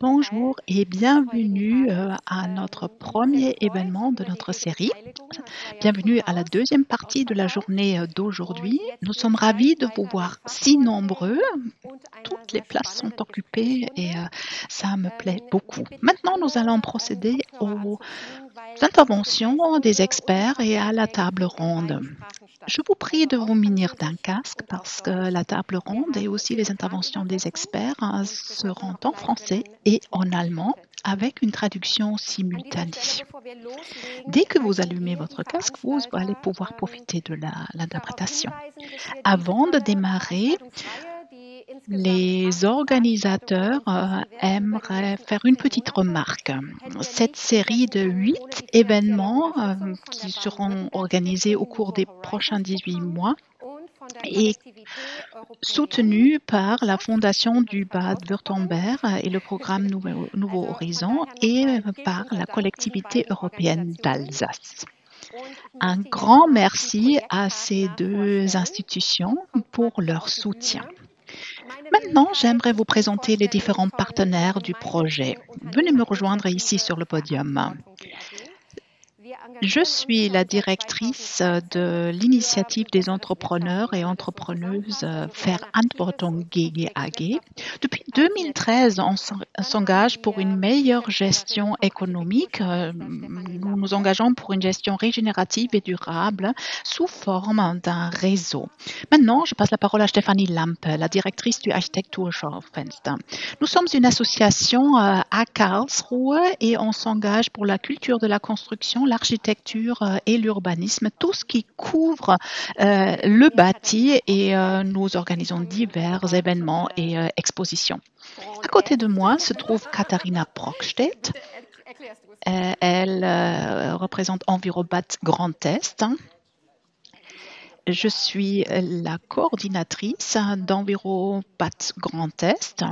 Bonjour et bienvenue à notre premier événement de notre série. Bienvenue à la deuxième partie de la journée d'aujourd'hui. Nous sommes ravis de vous voir si nombreux. Toutes les places sont occupées et ça me plaît beaucoup. Maintenant, nous allons procéder aux interventions des experts et à la table ronde. Je vous prie de vous munir d'un casque parce que la table ronde et aussi les interventions des experts seront en français et en allemand avec une traduction simultanée. Dès que vous allumez votre casque, vous allez pouvoir profiter de l'interprétation. Avant de démarrer, les organisateurs aimeraient faire une petite remarque. Cette série de 8 événements qui seront organisés au cours des prochains 18 mois est soutenue par la Fondation du Bade-Wurtemberg et le programme Nouveau Horizon et par la collectivité européenne d'Alsace. Un grand merci à ces deux institutions pour leur soutien. Maintenant, j'aimerais vous présenter les différents partenaires du projet. Venez me rejoindre ici sur le podium. Je suis la directrice de l'initiative des entrepreneurs et entrepreneuses Verantwortung GGAG. Depuis 2013, on s'engage pour une meilleure gestion économique. Nous nous engageons pour une gestion régénérative et durable sous forme d'un réseau. Maintenant, je passe la parole à Stefanie Lampe, la directrice du Architekturschaufenster. Nous sommes une association à Karlsruhe et on s'engage pour la culture de la construction, l'architecture et l'urbanisme, tout ce qui couvre le bâti et nous organisons divers événements et expositions. À côté de moi se trouve Katharina Brockstedt. Elle représente Envirobat Grand Est. Je suis la coordinatrice d'Envirobat Grand Est.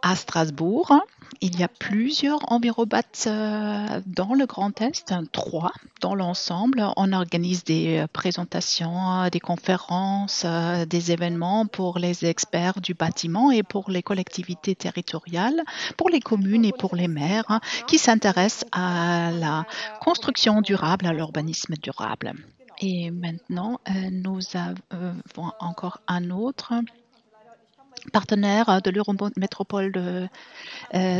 À Strasbourg, il y a plusieurs Envirobats dans le Grand Est, 3 dans l'ensemble. On organise des présentations, des conférences, des événements pour les experts du bâtiment et pour les collectivités territoriales, pour les communes et pour les maires qui s'intéressent à la construction durable, à l'urbanisme durable. Et maintenant, nous avons encore un autre partenaire de l'Eurométropole de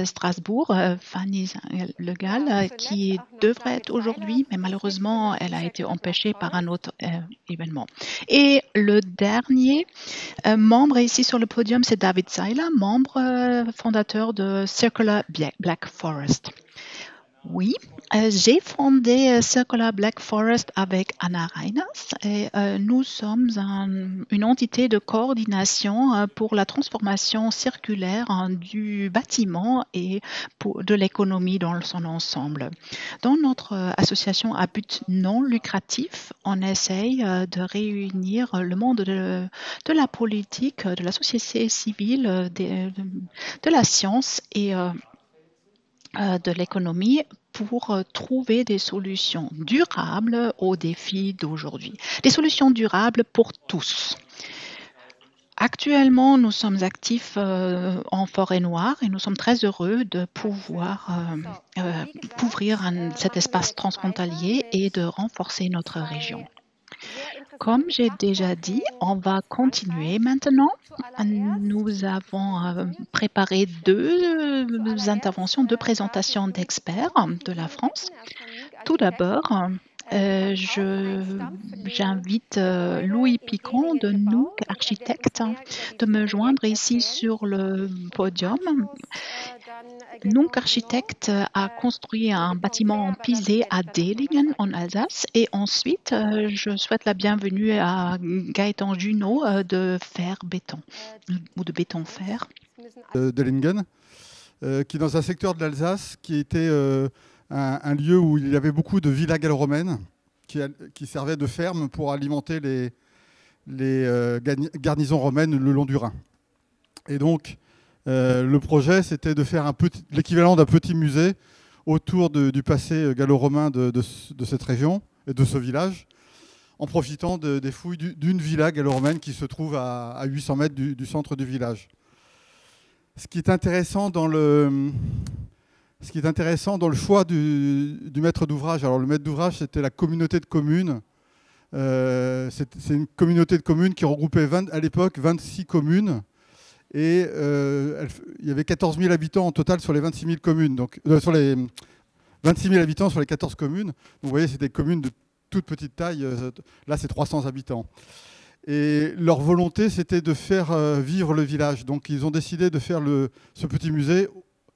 Strasbourg, Fanny Le Gall, qui devrait être aujourd'hui, mais malheureusement, elle a été empêchée par un autre événement. Et le dernier membre ici sur le podium, c'est David Seiler, membre fondateur de Circular Black Forest. Oui, j'ai fondé Circular Black Forest avec Anna Reiners et nous sommes une entité de coordination pour la transformation circulaire du bâtiment et de l'économie dans son ensemble. Dans notre association à but non lucratif, on essaye de réunir le monde de la politique, de la société civile, de la science et de l'économie pour trouver des solutions durables aux défis d'aujourd'hui. Des solutions durables pour tous. Actuellement, nous sommes actifs en Forêt Noire et nous sommes très heureux de pouvoir couvrir cet espace transfrontalier et de renforcer notre région. Comme j'ai déjà dit, on va continuer maintenant. Nous avons préparé deux interventions, deux présentations d'experts de la France. Tout d'abord, j'invite Louis Picon de Nook Architecte de me joindre ici sur le podium. Nook Architecte a construit un bâtiment en pisé à Delingen en Alsace et ensuite je souhaite la bienvenue à Gaëtan Junot de Fer Béton ou de Béton Fer. Delingen, qui est dans un secteur de l'Alsace qui était un lieu où il y avait beaucoup de villas gallo-romaines qui servaient de ferme pour alimenter les garnisons romaines le long du Rhin. Et donc, le projet, c'était de faire l'équivalent d'un petit musée autour du passé gallo-romain de cette région et de ce village, en profitant des fouilles d'une villa gallo-romaine qui se trouve à 800 mètres du centre du village. ce qui est intéressant dans le choix du maître d'ouvrage, alors le maître d'ouvrage, c'était la communauté de communes. C'est une communauté de communes qui regroupait à l'époque 26 communes. Et il y avait 14 000 habitants en total sur les 26 000 communes. Donc, sur les 26 000 habitants sur les 14 communes. Donc, vous voyez, c'était des communes de toute petite taille. Là, c'est 300 habitants. Et leur volonté, c'était de faire vivre le village. Donc, ils ont décidé de faire ce petit musée,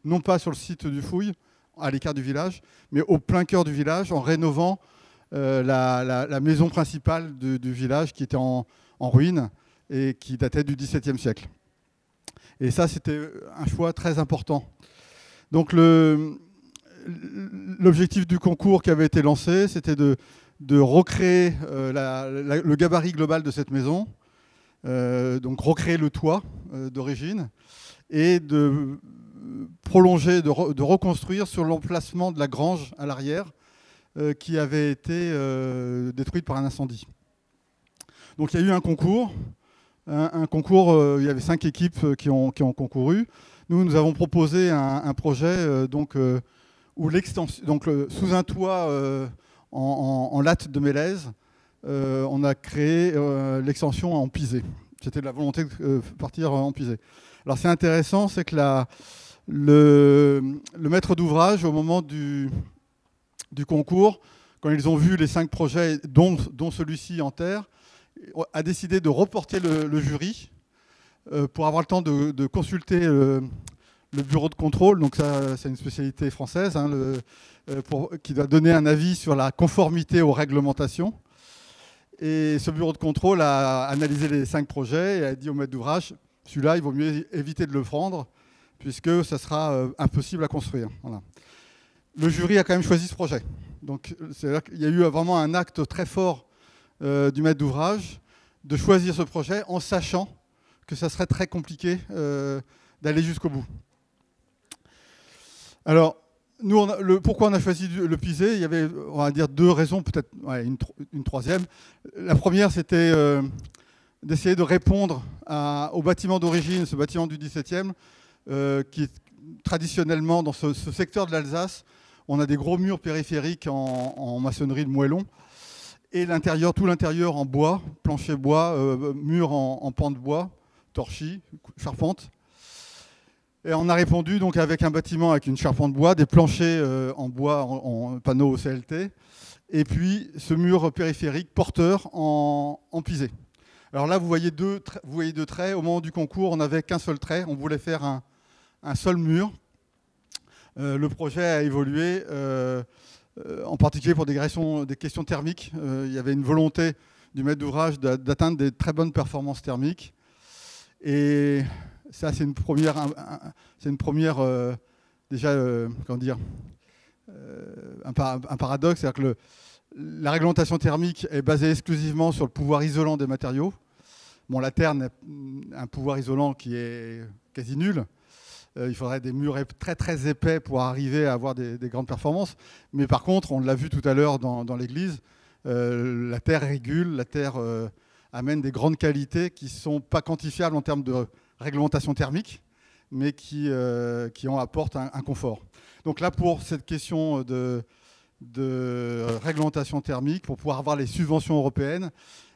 non pas sur le site du Fouille, à l'écart du village, mais au plein cœur du village, en rénovant la maison principale du village qui était en ruine et qui datait du XVIIe siècle. Et ça, c'était un choix très important. Donc l'objectif du concours qui avait été lancé, c'était de recréer le gabarit global de cette maison, donc recréer le toit d'origine, et de prolonger, de reconstruire sur l'emplacement de la grange à l'arrière, qui avait été détruite par un incendie. Donc il y a eu un concours. Un concours, il y avait 5 équipes qui ont concouru. Nous avons proposé un projet où l'extension, sous un toit en latte de mélèze, on a créé l'extension en pisé. C'était la volonté de partir en pisé. Alors c'est intéressant, c'est que le maître d'ouvrage, au moment du concours, quand ils ont vu les 5 projets, dont celui-ci en terre, a décidé de reporter le jury pour avoir le temps de consulter le bureau de contrôle. Donc ça, c'est une spécialité française, hein, qui doit donner un avis sur la conformité aux réglementations. Et ce bureau de contrôle a analysé les 5 projets et a dit au maître d'ouvrage, celui-là, il vaut mieux éviter de le prendre puisque ça sera impossible à construire. Voilà. Le jury a quand même choisi ce projet. Donc c'est-à-dire qu'il y a eu vraiment un acte très fort du maître d'ouvrage de choisir ce projet en sachant que ça serait très compliqué d'aller jusqu'au bout. Alors, nous, pourquoi on a choisi le pisé? Il y avait, on va dire, 2 raisons, peut-être une troisième. La première, c'était d'essayer de répondre au bâtiment d'origine, ce bâtiment du XVIIe, qui est traditionnellement dans ce secteur de l'Alsace. On a des gros murs périphériques en maçonnerie de moellon. Et l'intérieur, tout l'intérieur en bois, plancher bois, mur en pan de bois, torchis, charpente. Et on a répondu donc avec un bâtiment avec une charpente bois, des planchers en bois, en panneaux CLT, et puis ce mur périphérique porteur en pisé. Alors là, vous voyez deux traits. Au moment du concours, on n'avait qu'un seul trait. On voulait faire un seul mur. Le projet a évolué. En particulier pour des questions thermiques. Il y avait une volonté du maître d'ouvrage d'atteindre des très bonnes performances thermiques. Et ça, c'est une première déjà, comment dire, un paradoxe. C'est-à-dire que la réglementation thermique est basée exclusivement sur le pouvoir isolant des matériaux. Bon, la terre a un pouvoir isolant qui est quasi nul. Il faudrait des murs très très épais pour arriver à avoir des grandes performances. Mais par contre, on l'a vu tout à l'heure dans l'église, la terre régule, la terre amène des grandes qualités qui ne sont pas quantifiables en termes de réglementation thermique, mais qui en apportent un confort. Donc là, pour cette question de réglementation thermique, pour pouvoir avoir les subventions européennes,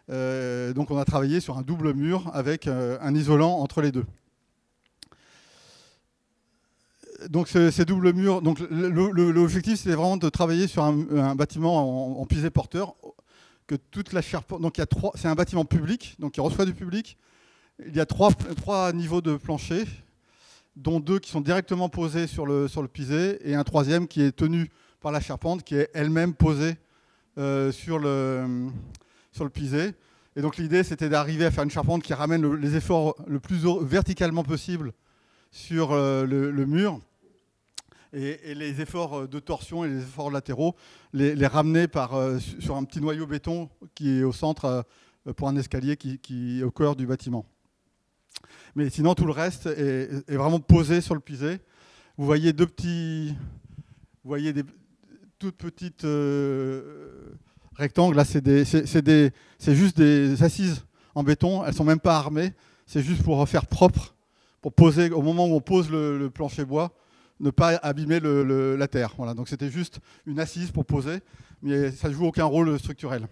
donc on a travaillé sur un double mur avec un isolant entre les deux. Donc ces doubles murs, donc l'objectif c'était vraiment de travailler sur un bâtiment en pisé porteur, que toute la charpente. Donc c'est un bâtiment public, donc qui reçoit du public. Il y a trois niveaux de plancher, dont 2 qui sont directement posés sur le pisé et un 3e qui est tenu par la charpente, qui est elle-même posée sur le pisé. Et donc l'idée c'était d'arriver à faire une charpente qui ramène les efforts le plus verticalement possible sur le mur. Et les efforts de torsion et les efforts latéraux, les ramener sur un petit noyau béton qui est au centre pour un escalier qui est au cœur du bâtiment. Mais sinon, tout le reste est vraiment posé sur le pisé. Vous voyez des toutes petites rectangles. Là, c'est juste des assises en béton. Elles ne sont même pas armées. C'est juste pour faire propre, pour poser, au moment où on pose le plancher bois, ne pas abîmer la terre. Voilà, donc c'était juste une assise pour poser, mais ça ne joue aucun rôle structurel.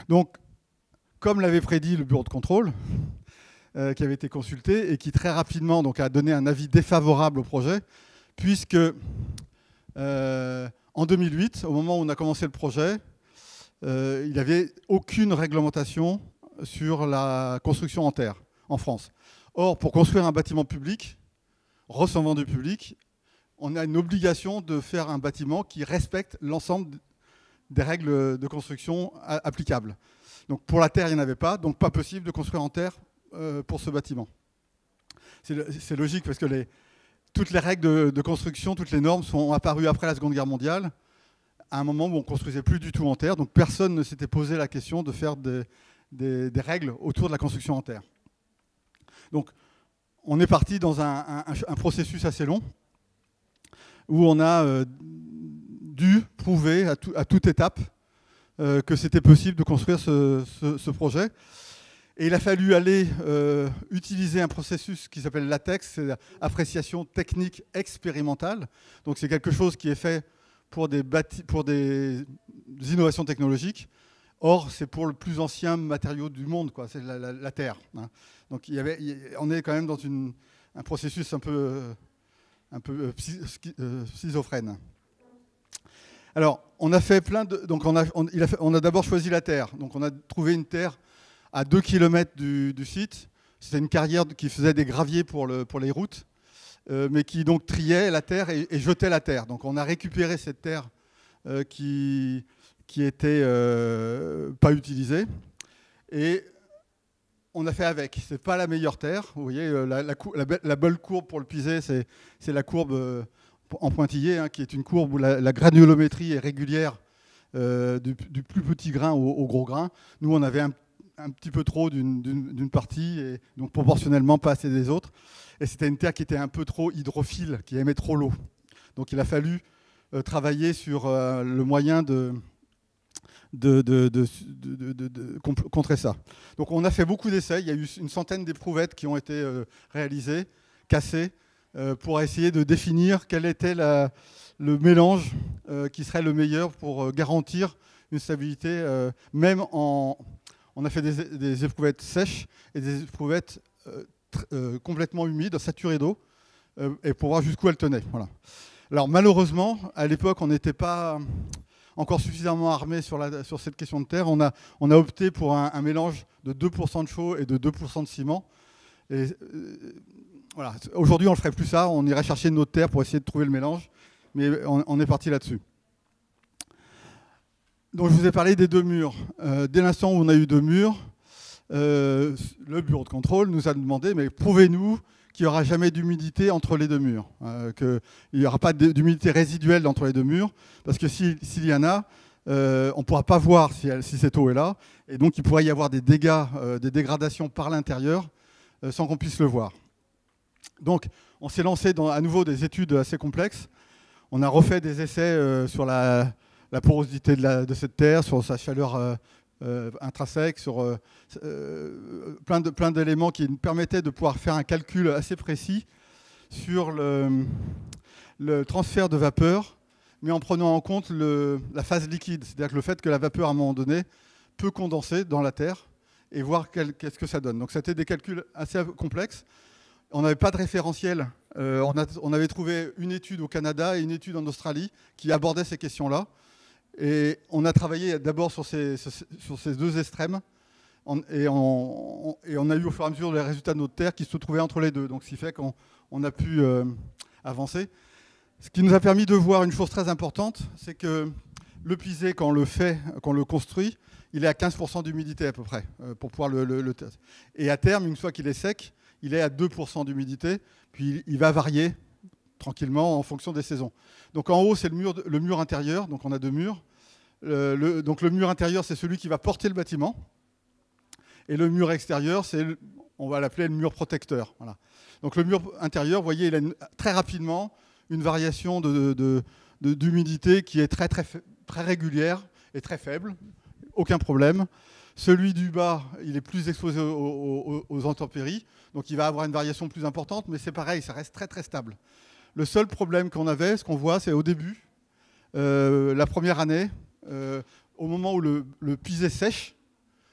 Donc, comme l'avait prédit le bureau de contrôle, qui avait été consulté et qui très rapidement donc, a donné un avis défavorable au projet, puisque en 2008, au moment où on a commencé le projet, il n'y avait aucune réglementation sur la construction en terre en France. Or, pour construire un bâtiment public, recevant du public, on a une obligation de faire un bâtiment qui respecte l'ensemble des règles de construction applicables. Donc pour la terre, il n'y en avait pas, donc pas possible de construire en terre pour ce bâtiment. C'est logique parce que toutes les règles de construction, toutes les normes sont apparues après la Seconde Guerre mondiale, à un moment où on ne construisait plus du tout en terre, donc personne ne s'était posé la question de faire des règles autour de la construction en terre. Donc on est parti dans un processus assez long, où on a dû prouver à toute étape que c'était possible de construire ce projet. Et il a fallu aller utiliser un processus qui s'appelle l'ATEX, c'est l'appréciation technique expérimentale. Donc c'est quelque chose qui est fait pour des innovations technologiques. Or, c'est pour le plus ancien matériau du monde, quoi. C'est la Terre. Hein. Donc on est quand même dans un processus un peu schizophrène. Alors, on a fait plein de... Donc on a d'abord choisi la terre. Donc on a trouvé une terre à 2 km du site. C'était une carrière qui faisait des graviers pour les routes, mais qui donc triait la terre et jetait la terre. Donc on a récupéré cette terre qui était pas utilisée. Et on a fait avec. C'est pas la meilleure terre. Vous voyez, la belle courbe pour le piser, c'est la courbe en pointillé, hein, qui est une courbe où la granulométrie est régulière du plus petit grain au gros grain. Nous, on avait un petit peu trop d'une partie, et donc proportionnellement pas assez des autres. Et c'était une terre qui était un peu trop hydrophile, qui aimait trop l'eau. Donc il a fallu travailler sur le moyen de contrer ça. Donc on a fait beaucoup d'essais. Il y a eu une centaine d'éprouvettes qui ont été réalisées, cassées, pour essayer de définir quel était le mélange qui serait le meilleur pour garantir une stabilité, même en... On a fait des éprouvettes sèches et des éprouvettes complètement humides, saturées d'eau, et pour voir jusqu'où elles tenaient. Voilà. Alors malheureusement, à l'époque, on n'était pas encore suffisamment armé sur cette question de terre. On a opté pour un mélange de 2% de chaux et de 2% de ciment. Et, voilà. Aujourd'hui, on ne ferait plus ça. On irait chercher une autre terre pour essayer de trouver le mélange. Mais on est parti là-dessus. Donc je vous ai parlé des 2 murs. Dès l'instant où on a eu 2 murs, le bureau de contrôle nous a demandé, mais prouvez-nous qu'il n'y aura jamais d'humidité entre les 2 murs, qu'il n'y aura pas d'humidité résiduelle entre les 2 murs, parce que s'il y en a, on ne pourra pas voir si cette eau est là, et donc il pourrait y avoir des dégâts, des dégradations par l'intérieur, sans qu'on puisse le voir. Donc on s'est lancé dans à nouveau des études assez complexes. On a refait des essais sur la porosité de cette terre, sur sa chaleur intrinsèque, sur plein d'éléments qui nous permettaient de pouvoir faire un calcul assez précis sur le transfert de vapeur, mais en prenant en compte la phase liquide, c'est-à-dire que le fait que la vapeur, à un moment donné, peut condenser dans la terre et voir qu'est-ce que ça donne. Donc c'était des calculs assez complexes. On n'avait pas de référentiel. On avait trouvé une étude au Canada et une étude en Australie qui abordaient ces questions-là. Et on a travaillé d'abord sur ces 2 extrêmes et on a eu au fur et à mesure les résultats de notre terre qui se trouvaient entre les deux. Donc ce qui fait qu'on a pu avancer. Ce qui nous a permis de voir une chose très importante, c'est que le pisé, quand on le construit, il est à 15% d'humidité à peu près pour pouvoir le tester. Et à terme, une fois qu'il est sec, il est à 2% d'humidité, puis il va varier tranquillement en fonction des saisons. Donc en haut, c'est le mur intérieur, donc on a 2 murs. Donc le mur intérieur, c'est celui qui va porter le bâtiment. Et le mur extérieur, on va l'appeler le mur protecteur. Voilà. Donc le mur intérieur, vous voyez, il a très rapidement une variation d'humidité qui est très régulière et très faible. Aucun problème. Celui du bas, il est plus exposé aux intempéries, donc il va avoir une variation plus importante, mais c'est pareil, ça reste très très stable. Le seul problème qu'on avait, ce qu'on voit, c'est au début, la première année, au moment où le pisé sèche,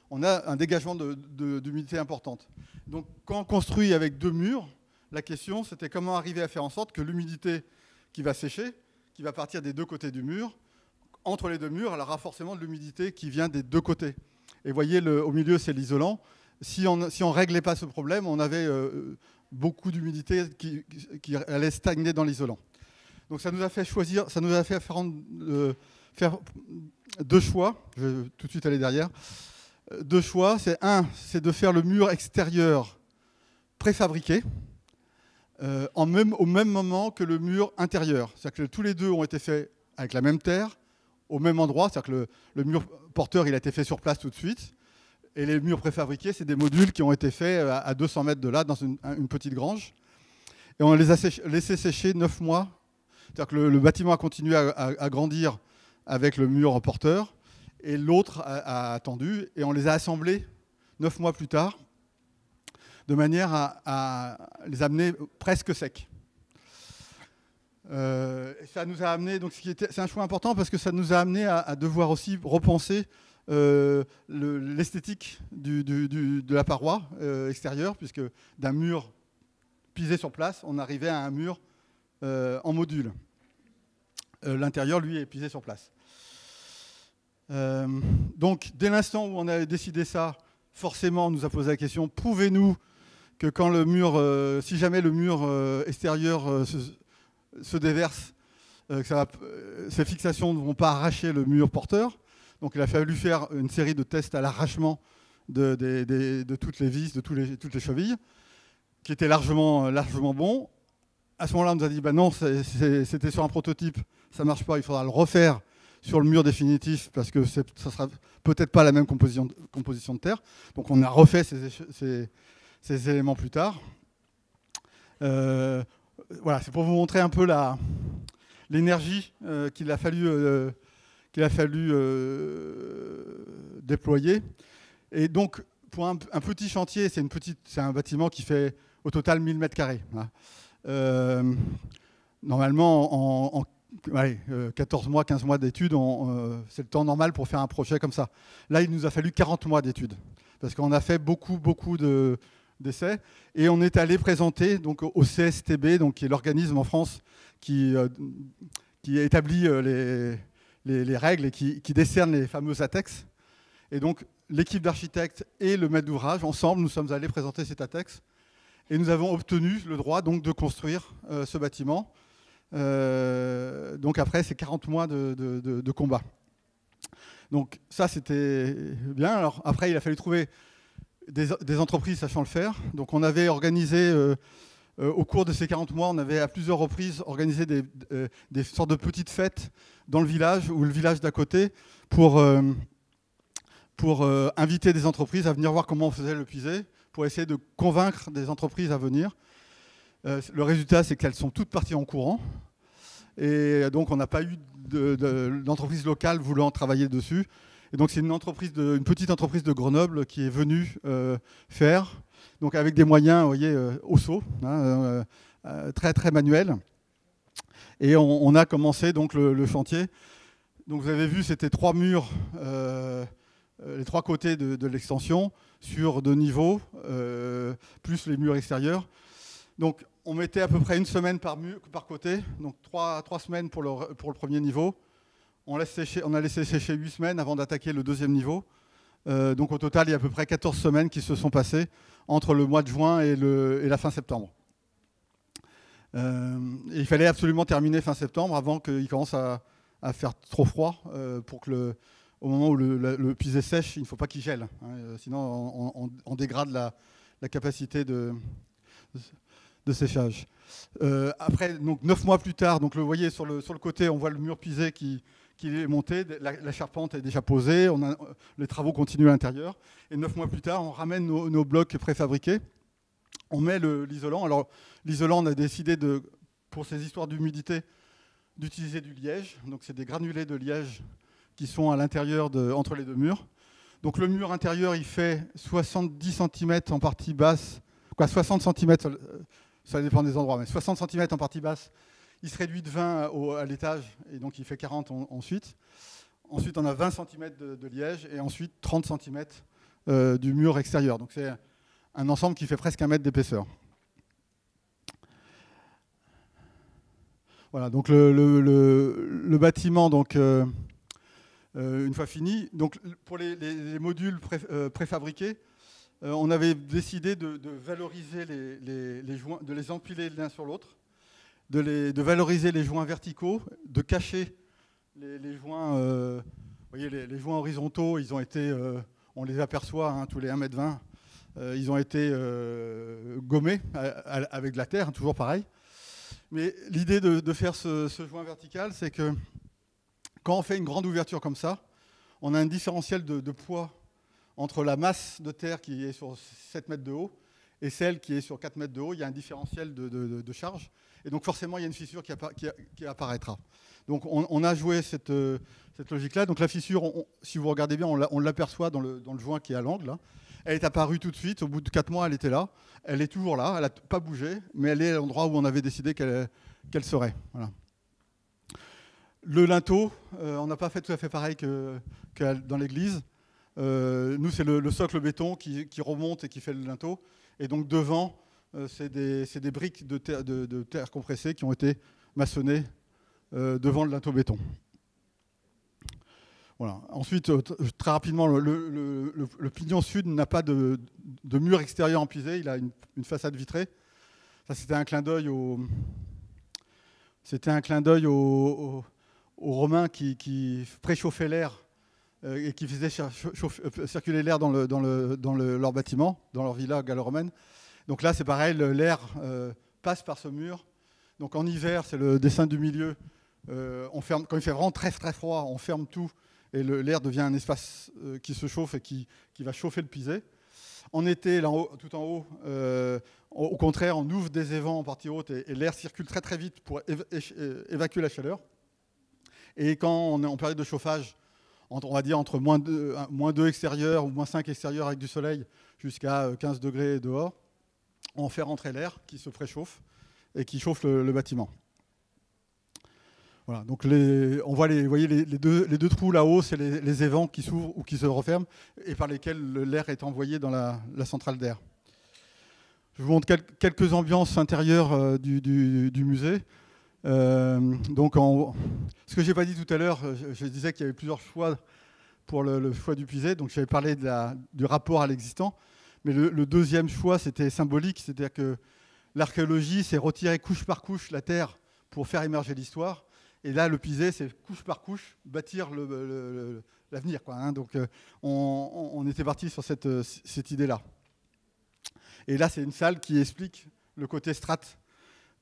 on a un dégagement d'humidité importante. Donc quand on construit avec 2 murs, la question c'était comment arriver à faire en sorte que l'humidité qui va sécher, qui va partir des 2 côtés du mur, entre les 2 murs, elle aura forcément de l'humidité qui vient des 2 côtés. Et vous voyez, au milieu, c'est l'isolant. Si on ne réglait pas ce problème, on avait beaucoup d'humidité qui allait stagner dans l'isolant. Donc ça nous a fait choisir, ça nous a fait faire 2 choix. Je vais tout de suite aller derrière. 2 choix. C'est de faire le mur extérieur préfabriqué au même moment que le mur intérieur. C'est-à-dire que tous les deux ont été faits avec la même terre, au même endroit, c'est-à-dire que le mur porteur il a été fait sur place tout de suite, et les murs préfabriqués, c'est des modules qui ont été faits à 200 mètres de là, dans une petite grange. Et on les a laissés sécher 9 mois. C'est-à-dire que le bâtiment a continué à grandir avec le mur porteur, et l'autre a attendu, et on les a assemblés 9 mois plus tard, de manière à les amener presque secs. Ça nous a amené, donc c'est un choix important parce que ça nous a amené à devoir aussi repenser l'esthétique de la paroi extérieure, puisque d'un mur pisé sur place, on arrivait à un mur en module. L'intérieur, lui, est pisé sur place. Donc, dès l'instant où on a décidé ça, forcément, on nous a posé la question, prouvez-nous que quand le mur, si jamais le mur extérieur se déverse, ces fixations ne vont pas arracher le mur porteur. Donc il a fallu faire une série de tests à l'arrachement de toutes les vis, de toutes les chevilles, qui étaient largement bons. À ce moment-là, on nous a dit bah non, c'était sur un prototype, ça ne marche pas, il faudra le refaire sur le mur définitif parce que ça ne sera peut-être pas la même composition de terre. Donc on a refait ces éléments plus tard. Voilà, c'est pour vous montrer un peu l'énergie qu'il a fallu déployer. Et donc, pour un petit chantier, c'est un bâtiment qui fait au total 1000 mètres carrés. Normalement, en 14 mois, 15 mois d'études, c'est le temps normal pour faire un projet comme ça. Là, il nous a fallu 40 mois d'études, parce qu'on a fait beaucoup d'essais, et on est allé présenter donc, au CSTB, donc, qui est l'organisme en France qui établit les règles et qui décerne les fameux ATEX. Et donc, l'équipe d'architectes et le maître d'ouvrage, ensemble, nous sommes allés présenter cet ATEX, et nous avons obtenu le droit donc, de construire ce bâtiment. Donc après, c'est 40 mois de combat. Donc ça, c'était bien. Alors après, il a fallu trouver des entreprises sachant le faire. Donc on avait organisé, au cours de ces 40 mois, on avait à plusieurs reprises organisé des sortes de petites fêtes dans le village ou le village d'à côté pour inviter des entreprises à venir voir comment on faisait le pisé, pour essayer de convaincre des entreprises à venir. Le résultat, c'est qu'elles sont toutes parties en courant. Et donc, on n'a pas eu d'entreprise locale voulant travailler dessus. Et donc, c'est une petite entreprise de Grenoble qui est venue faire, donc avec des moyens, vous voyez, au seau, très, très manuels. Et on a commencé donc, le chantier. Donc, vous avez vu, c'était 3 murs, les 3 côtés de l'extension, sur 2 niveaux, plus les murs extérieurs. Donc, on mettait à peu près 1 semaine par côté, donc 3 semaines pour le premier niveau. On a laissé sécher 8 semaines avant d'attaquer le deuxième niveau. Donc au total, il y a à peu près 14 semaines qui se sont passées entre le mois de juin et la fin septembre. Et il fallait absolument terminer fin septembre avant qu'il commence à faire trop froid pour que au moment où le pisé sèche, il ne faut pas qu'il gèle. Sinon, on dégrade la capacité de séchage. Après, donc 9 mois plus tard, donc vous voyez sur le côté, on voit le mur pisé qui est monté, la charpente est déjà posée, les travaux continuent à l'intérieur. Et 9 mois plus tard, on ramène nos blocs préfabriqués, on met l'isolant. Alors l'isolant, on a décidé pour ces histoires d'humidité d'utiliser du liège. Donc c'est des granulés de liège qui sont à l'intérieur entre les 2 murs. Donc le mur intérieur, il fait 70 cm en partie basse, quoi, 60 cm, ça dépend des endroits, mais 60 cm en partie basse. Il se réduit de 20 à l'étage, et donc il fait 40 ensuite. Ensuite, on a 20 cm de liège, et ensuite 30 cm du mur extérieur. Donc c'est un ensemble qui fait presque 1 mètre d'épaisseur. Voilà, donc le bâtiment, donc, une fois fini, donc pour les modules préfabriqués, on avait décidé de valoriser les joints, de les empiler l'un sur l'autre, de valoriser les joints verticaux, de cacher les joints, vous voyez, les joints horizontaux, ils ont été, on les aperçoit hein, tous les 1,20 m, ils ont été gommés avec de la terre, toujours pareil. Mais l'idée de faire ce joint vertical, c'est que quand on fait une grande ouverture comme ça, on a un différentiel de poids entre la masse de terre qui est sur 7 mètres de haut et celle qui est sur 4 mètres de haut. Il y a un différentiel de charge. Et donc forcément, il y a une fissure qui apparaîtra. Donc on a joué cette logique-là. Donc la fissure, si vous regardez bien, on l'aperçoit dans le joint qui est à l'angle. Elle est apparue tout de suite. Au bout de 4 mois, elle était là. Elle est toujours là. Elle n'a pas bougé. Mais elle est à l'endroit où on avait décidé qu'elle serait. Voilà. Le linteau, on n'a pas fait tout à fait pareil que dans l'église. Nous, c'est le socle béton qui remonte et qui fait le linteau. Et donc devant, c'est des briques de terre compressée qui ont été maçonnées devant le linteau béton. Voilà. Ensuite, très rapidement, le pignon sud n'a pas de mur extérieur empisé. Il a une façade vitrée. Ça, c'était un clin d'œil aux Romains qui préchauffaient l'air et qui faisaient circuler l'air dans leur bâtiment, dans leur villa gallo-romaine. Donc là, c'est pareil, l'air passe par ce mur. Donc en hiver, c'est le dessin du milieu. On ferme, quand il fait vraiment très, très froid, on ferme tout et l'air devient un espace qui se chauffe et qui va chauffer le pisé. En été, là, tout en haut, au contraire, on ouvre des évents en partie haute et l'air circule très très vite pour évacuer la chaleur. Et quand on est en période de chauffage, on va dire entre -2 extérieur ou -5 extérieur avec du soleil jusqu'à 15 degrés dehors, on fait rentrer l'air qui se préchauffe et qui chauffe le bâtiment. Voilà, donc on voit vous voyez les deux trous là-haut, c'est les évents qui s'ouvrent ou qui se referment et par lesquels l'air est envoyé dans la centrale d'air. Je vous montre quelques ambiances intérieures du musée. Donc, ce que je n'ai pas dit tout à l'heure, je disais qu'il y avait plusieurs choix pour le choix du pisé. Donc, j'avais parlé du rapport à l'existant. Mais le deuxième choix, c'était symbolique. C'est-à-dire que l'archéologie, c'est retirer couche par couche la terre pour faire émerger l'histoire. Et là, le pisé, c'est couche par couche bâtir l'avenir, quoi, hein. Donc, on était parti sur cette idée-là. Et là, c'est une salle qui explique le côté strate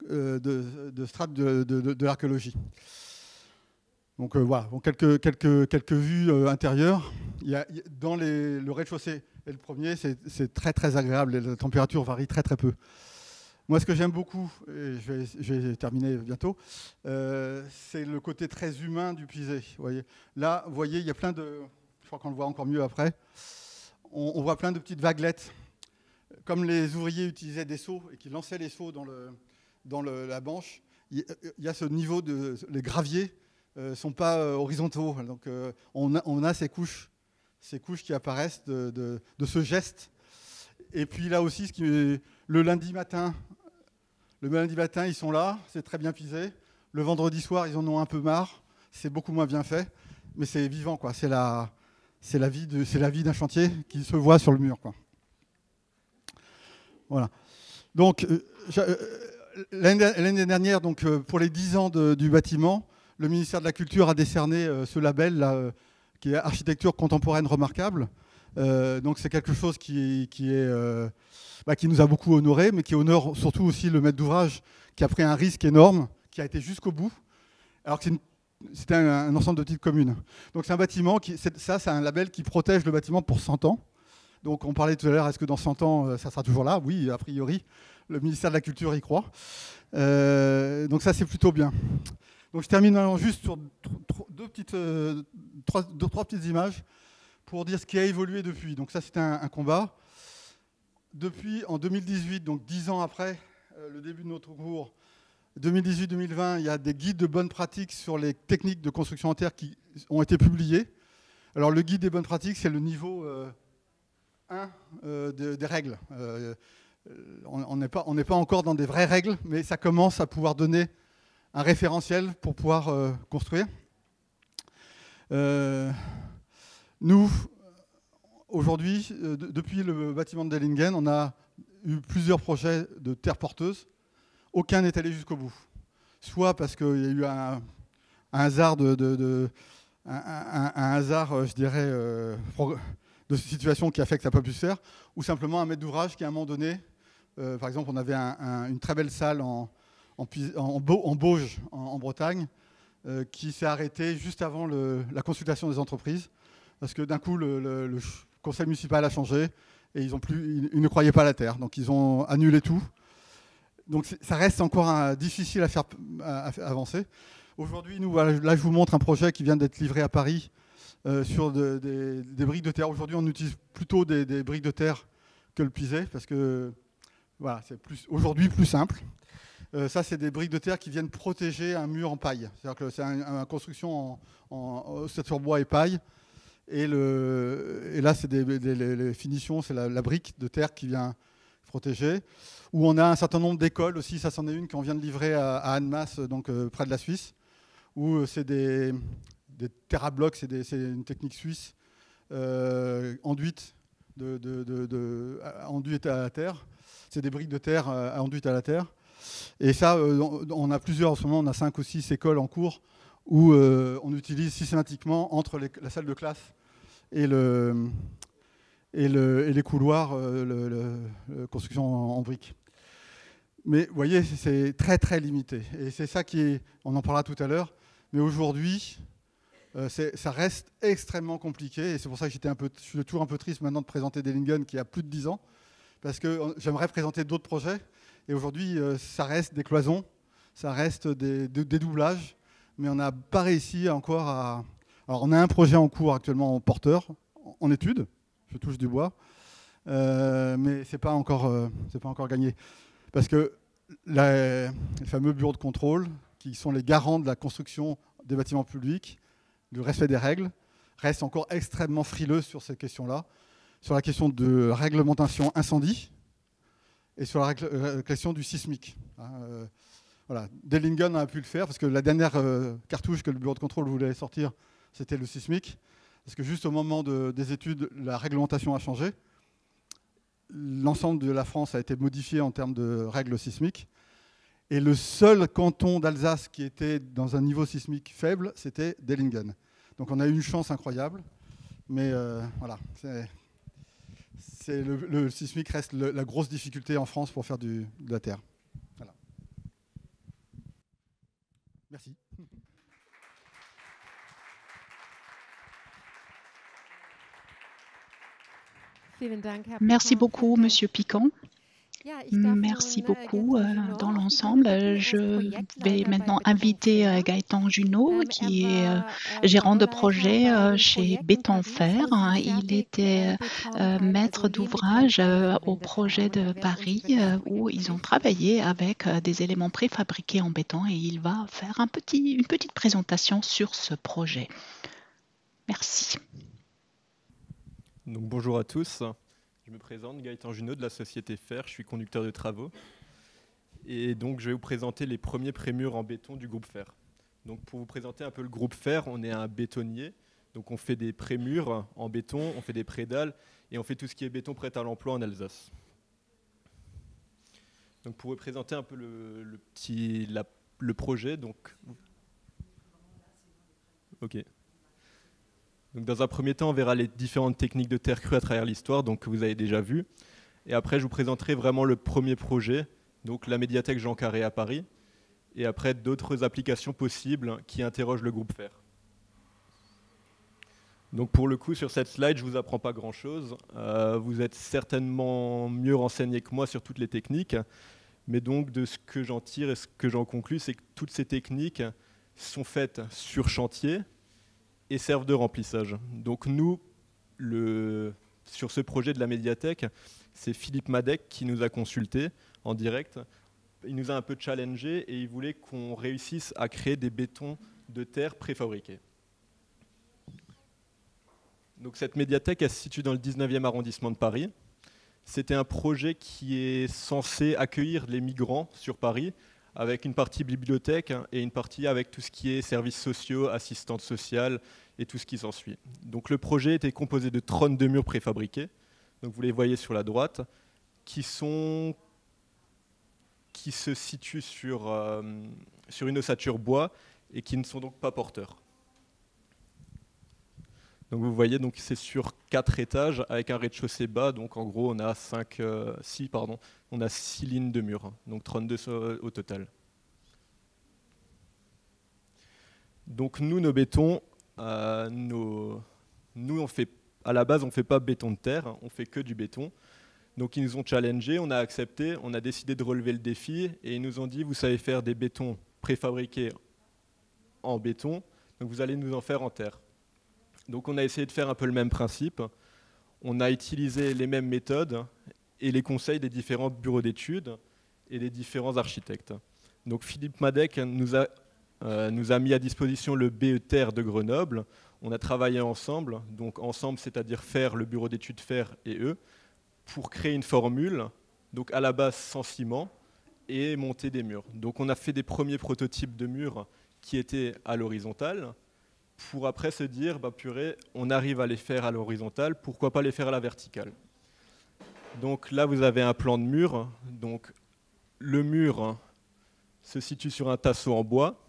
de strate de l'archéologie. Donc voilà, donc quelques vues intérieures. Dans le rez-de-chaussée et le premier, c'est très très agréable et la température varie très très peu. Moi, ce que j'aime beaucoup, et je vais terminer bientôt, c'est le côté très humain du pisé. Là, vous voyez, il y a plein de... Je crois qu'on le voit encore mieux après. On voit plein de petites vaguelettes. Comme les ouvriers utilisaient des seaux et qui lançaient les seaux dans la banche, il y a ce niveau les graviers ne sont pas horizontaux. Donc on a ces couches qui apparaissent de ce geste. Et puis là aussi, le lundi matin, ils sont là, c'est très bien pisé. Le vendredi soir, ils en ont un peu marre, c'est beaucoup moins bien fait, mais c'est vivant, quoi. C'est la vie d'un chantier qui se voit sur le mur, quoi. Voilà. Donc, l'année dernière, donc, pour les 10 ans du bâtiment, le ministère de la Culture a décerné ce label là, qui est Architecture contemporaine remarquable. Donc c'est quelque chose qui nous a beaucoup honoré, mais qui honore surtout aussi le maître d'ouvrage qui a pris un risque énorme, qui a été jusqu'au bout, alors que c'était un ensemble de petites communes. Donc c'est un bâtiment, c'est un label qui protège le bâtiment pour 100 ans. Donc on parlait tout à l'heure, est-ce que dans 100 ans, ça sera toujours là? Oui, a priori, le ministère de la Culture y croit. Donc ça, c'est plutôt bien. Donc je termine juste sur trois petites images pour dire ce qui a évolué depuis. Donc ça, c'était un combat. Depuis, en 2018, donc 10 ans après le début de notre cours, 2018-2020, il y a des guides de bonnes pratiques sur les techniques de construction en terre qui ont été publiés. Alors le guide des bonnes pratiques, c'est le niveau 1 des règles. On n'est pas encore dans des vraies règles, mais ça commence à pouvoir donner un référentiel pour pouvoir construire. Nous, aujourd'hui, depuis le bâtiment de Dellingen, on a eu plusieurs projets de terre porteuse. Aucun n'est allé jusqu'au bout. Soit parce qu'il y a eu un hasard un hasard, je dirais, de situation qui a fait que ça n'a pas pu se faire, ou simplement un maître d'ouvrage qui, à un moment donné, par exemple, on avait une très belle salle en Bauge, en Bretagne, qui s'est arrêtée juste avant la consultation des entreprises, parce que d'un coup, le conseil municipal a changé et ils ne croyaient pas à la terre, donc ils ont annulé tout. Donc ça reste encore difficile à faire avancer. Aujourd'hui, là, je vous montre un projet qui vient d'être livré à Paris sur des briques de terre. Aujourd'hui, on utilise plutôt des briques de terre que le pisé, parce que voilà, c'est aujourd'hui plus simple. Ça, c'est des briques de terre qui viennent protéger un mur en paille. C'est-à-dire que c'est une construction en sur bois et paille. Et là, c'est les finitions, c'est la brique de terre qui vient protéger. Où on a un certain nombre d'écoles aussi, ça c'en est une qu'on vient de livrer à Annemasse, donc près de la Suisse, où c'est des terrablocs, c'est une technique suisse enduite enduite à la terre. C'est des briques de terre enduites à la terre. Et ça, on a plusieurs, en ce moment, on a 5 ou 6 écoles en cours où on utilise systématiquement entre la salle de classe et les couloirs, construction en briques. Mais vous voyez, c'est très très limité. Et c'est ça on en parlera tout à l'heure, mais aujourd'hui, ça reste extrêmement compliqué. Et c'est pour ça que je suis toujours un peu triste maintenant de présenter Dellingen qui a plus de 10 ans, parce que j'aimerais présenter d'autres projets. Et aujourd'hui, ça reste des cloisons, ça reste des doublages, mais on n'a pas réussi encore à... Alors on a un projet en cours actuellement en porteur, en étude, je touche du bois, mais c'est pas encore gagné. Parce que les fameux bureaux de contrôle, qui sont les garants de la construction des bâtiments publics, du respect des règles, restent encore extrêmement frileux sur ces questions-là, sur la question de réglementation incendie et sur la question du sismique. Voilà. Dellingen a pu le faire, parce que la dernière cartouche que le bureau de contrôle voulait sortir, c'était le sismique. Parce que juste au moment des études, la réglementation a changé. L'ensemble de la France a été modifié en termes de règles sismiques. Et le seul canton d'Alsace qui était dans un niveau sismique faible, c'était Dellingen. Donc on a eu une chance incroyable. Mais voilà, le sismique reste la grosse difficulté en France pour faire de la terre. Voilà. Merci. Merci beaucoup, Monsieur Piquant. Merci beaucoup dans l'ensemble. Je vais maintenant inviter Gaëtan Junot, qui est gérant de projet chez Bétonfer. Il était maître d'ouvrage au projet de Paris où ils ont travaillé avec des éléments préfabriqués en béton et il va faire une petite présentation sur ce projet. Merci. Donc, bonjour à tous. Je me présente, Gaëtan Junot de la société Fer, je suis conducteur de travaux. Et donc je vais vous présenter les premiers prémurs en béton du groupe Fer. Donc pour vous présenter un peu le groupe Fer, on est un bétonnier. Donc on fait des prémurs en béton, on fait des prédales et on fait tout ce qui est béton prêt à l'emploi en Alsace. Donc pour vous présenter un peu le projet, donc... Ok. Donc dans un premier temps, on verra les différentes techniques de terre crue à travers l'histoire, donc que vous avez déjà vues. Et après, je vous présenterai vraiment le premier projet, donc la médiathèque Jean Carré à Paris, et après d'autres applications possibles qui interrogent le groupe Fer. Donc pour le coup, sur cette slide, je ne vous apprends pas grand-chose. Vous êtes certainement mieux renseigné que moi sur toutes les techniques, mais donc de ce que j'en tire et ce que j'en conclus, c'est que toutes ces techniques sont faites sur chantier, et servent de remplissage. Donc nous, sur ce projet de la médiathèque, c'est Philippe Madec qui nous a consultés en direct. Il nous a un peu challengé et il voulait qu'on réussisse à créer des bétons de terre préfabriqués. Donc cette médiathèque, elle se situe dans le 19e arrondissement de Paris. C'était un projet qui est censé accueillir les migrants sur Paris, avec une partie bibliothèque et une partie avec tout ce qui est services sociaux, assistantes sociales et tout ce qui s'ensuit. Donc le projet était composé de 32 murs préfabriqués, donc vous les voyez sur la droite, qui se situent sur une ossature bois et qui ne sont donc pas porteurs. Donc vous voyez, donc c'est sur 4 étages avec un rez-de-chaussée bas, donc en gros on a 6 lignes de murs, donc 32 au total. Donc nous, nos bétons, nous on fait, à la base on ne fait pas béton de terre, on fait que du béton. Donc ils nous ont challengés, on a accepté, on a décidé de relever le défi et ils nous ont dit vous savez faire des bétons préfabriqués en béton, donc vous allez nous en faire en terre. Donc on a essayé de faire un peu le même principe. On a utilisé les mêmes méthodes et les conseils des différents bureaux d'études et des différents architectes. Donc Philippe Madec nous a mis à disposition le BE-Terre de Grenoble. On a travaillé ensemble, donc ensemble, c'est-à-dire faire le bureau d'études FER et eux, pour créer une formule, donc à la base sans ciment, et monter des murs. Donc on a fait des premiers prototypes de murs qui étaient à l'horizontale, pour après se dire, bah purée, on arrive à les faire à l'horizontale, pourquoi pas les faire à la verticale. Donc là, vous avez un plan de mur. Donc le mur se situe sur un tasseau en bois.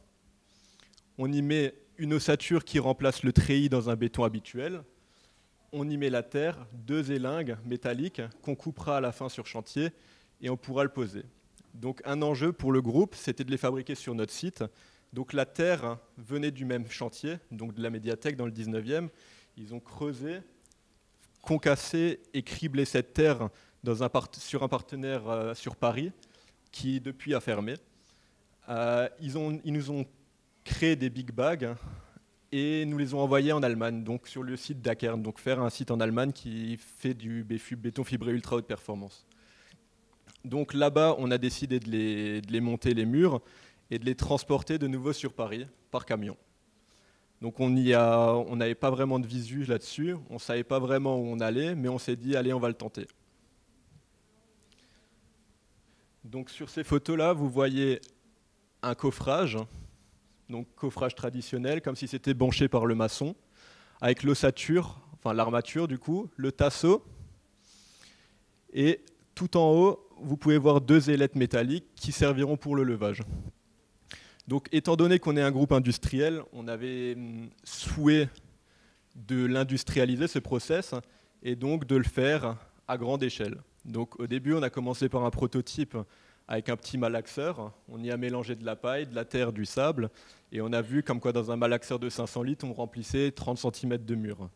On y met une ossature qui remplace le treillis dans un béton habituel. On y met la terre, 2 élingues métalliques qu'on coupera à la fin sur chantier et on pourra le poser. Donc un enjeu pour le groupe, c'était de les fabriquer sur notre site. Donc la terre venait du même chantier, donc de la médiathèque dans le 19e. Ils ont creusé, concassé et criblé cette terre sur un partenaire sur Paris qui depuis a fermé. Ils nous ont créé des big bags et nous les ont envoyés en Allemagne, donc sur le site d'Akern, donc faire un site en Allemagne qui fait du béton fibré ultra haute performance. Donc là-bas, on a décidé de les monter les murs et de les transporter de nouveau sur Paris par camion. Donc on n'avait pas vraiment de visu là-dessus, on ne savait pas vraiment où on allait, mais on s'est dit, allez, on va le tenter. Donc sur ces photos-là, vous voyez un coffrage, donc coffrage traditionnel, comme si c'était banché par le maçon, avec l'ossature, enfin l'armature du coup, le tasseau, et tout en haut, vous pouvez voir 2 ailettes métalliques qui serviront pour le levage. Donc, étant donné qu'on est un groupe industriel, on avait souhait de l'industrialiser, ce process, et donc de le faire à grande échelle. Donc, au début, on a commencé par un prototype avec un petit malaxeur. On y a mélangé de la paille, de la terre, du sable, et on a vu comme quoi dans un malaxeur de 500 litres, on remplissait 30 cm de mur.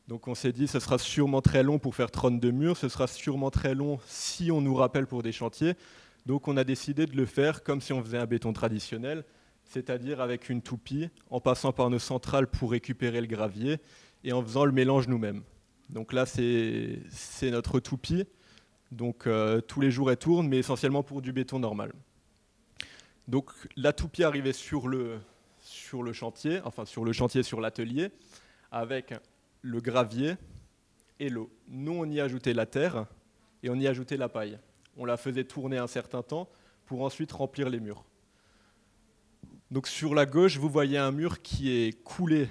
Donc, on s'est dit, ce sera sûrement très long pour faire 32 murs, ce sera sûrement très long si on nous rappelle pour des chantiers. Donc on a décidé de le faire comme si on faisait un béton traditionnel, c'est-à-dire avec une toupie, en passant par nos centrales pour récupérer le gravier et en faisant le mélange nous-mêmes. Donc là, c'est notre toupie. Donc tous les jours, elle tourne, mais essentiellement pour du béton normal. Donc la toupie arrivait sur le chantier, sur l'atelier, avec le gravier et l'eau. Nous, on y ajoutait la terre et on y ajoutait la paille. On la faisait tourner un certain temps pour ensuite remplir les murs. Donc sur la gauche, vous voyez un mur qui est coulé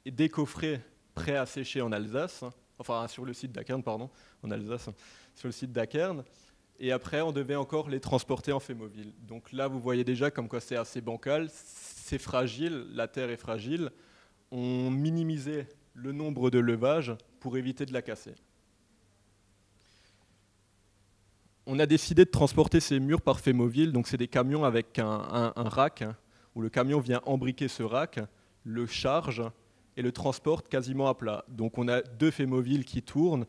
et décoffré, prêt à sécher en Alsace, enfin sur le site d'Akern, pardon, en Alsace, sur le site d'Akern. Et après, on devait encore les transporter en Fémoville. Donc là, vous voyez déjà comme quoi c'est assez bancal, c'est fragile, la terre est fragile. On minimisait le nombre de levages pour éviter de la casser. On a décidé de transporter ces murs par Fémoville, donc c'est des camions avec un rack, où le camion vient embriquer ce rack, le charge et le transporte quasiment à plat. Donc on a 2 Fémoville qui tournent,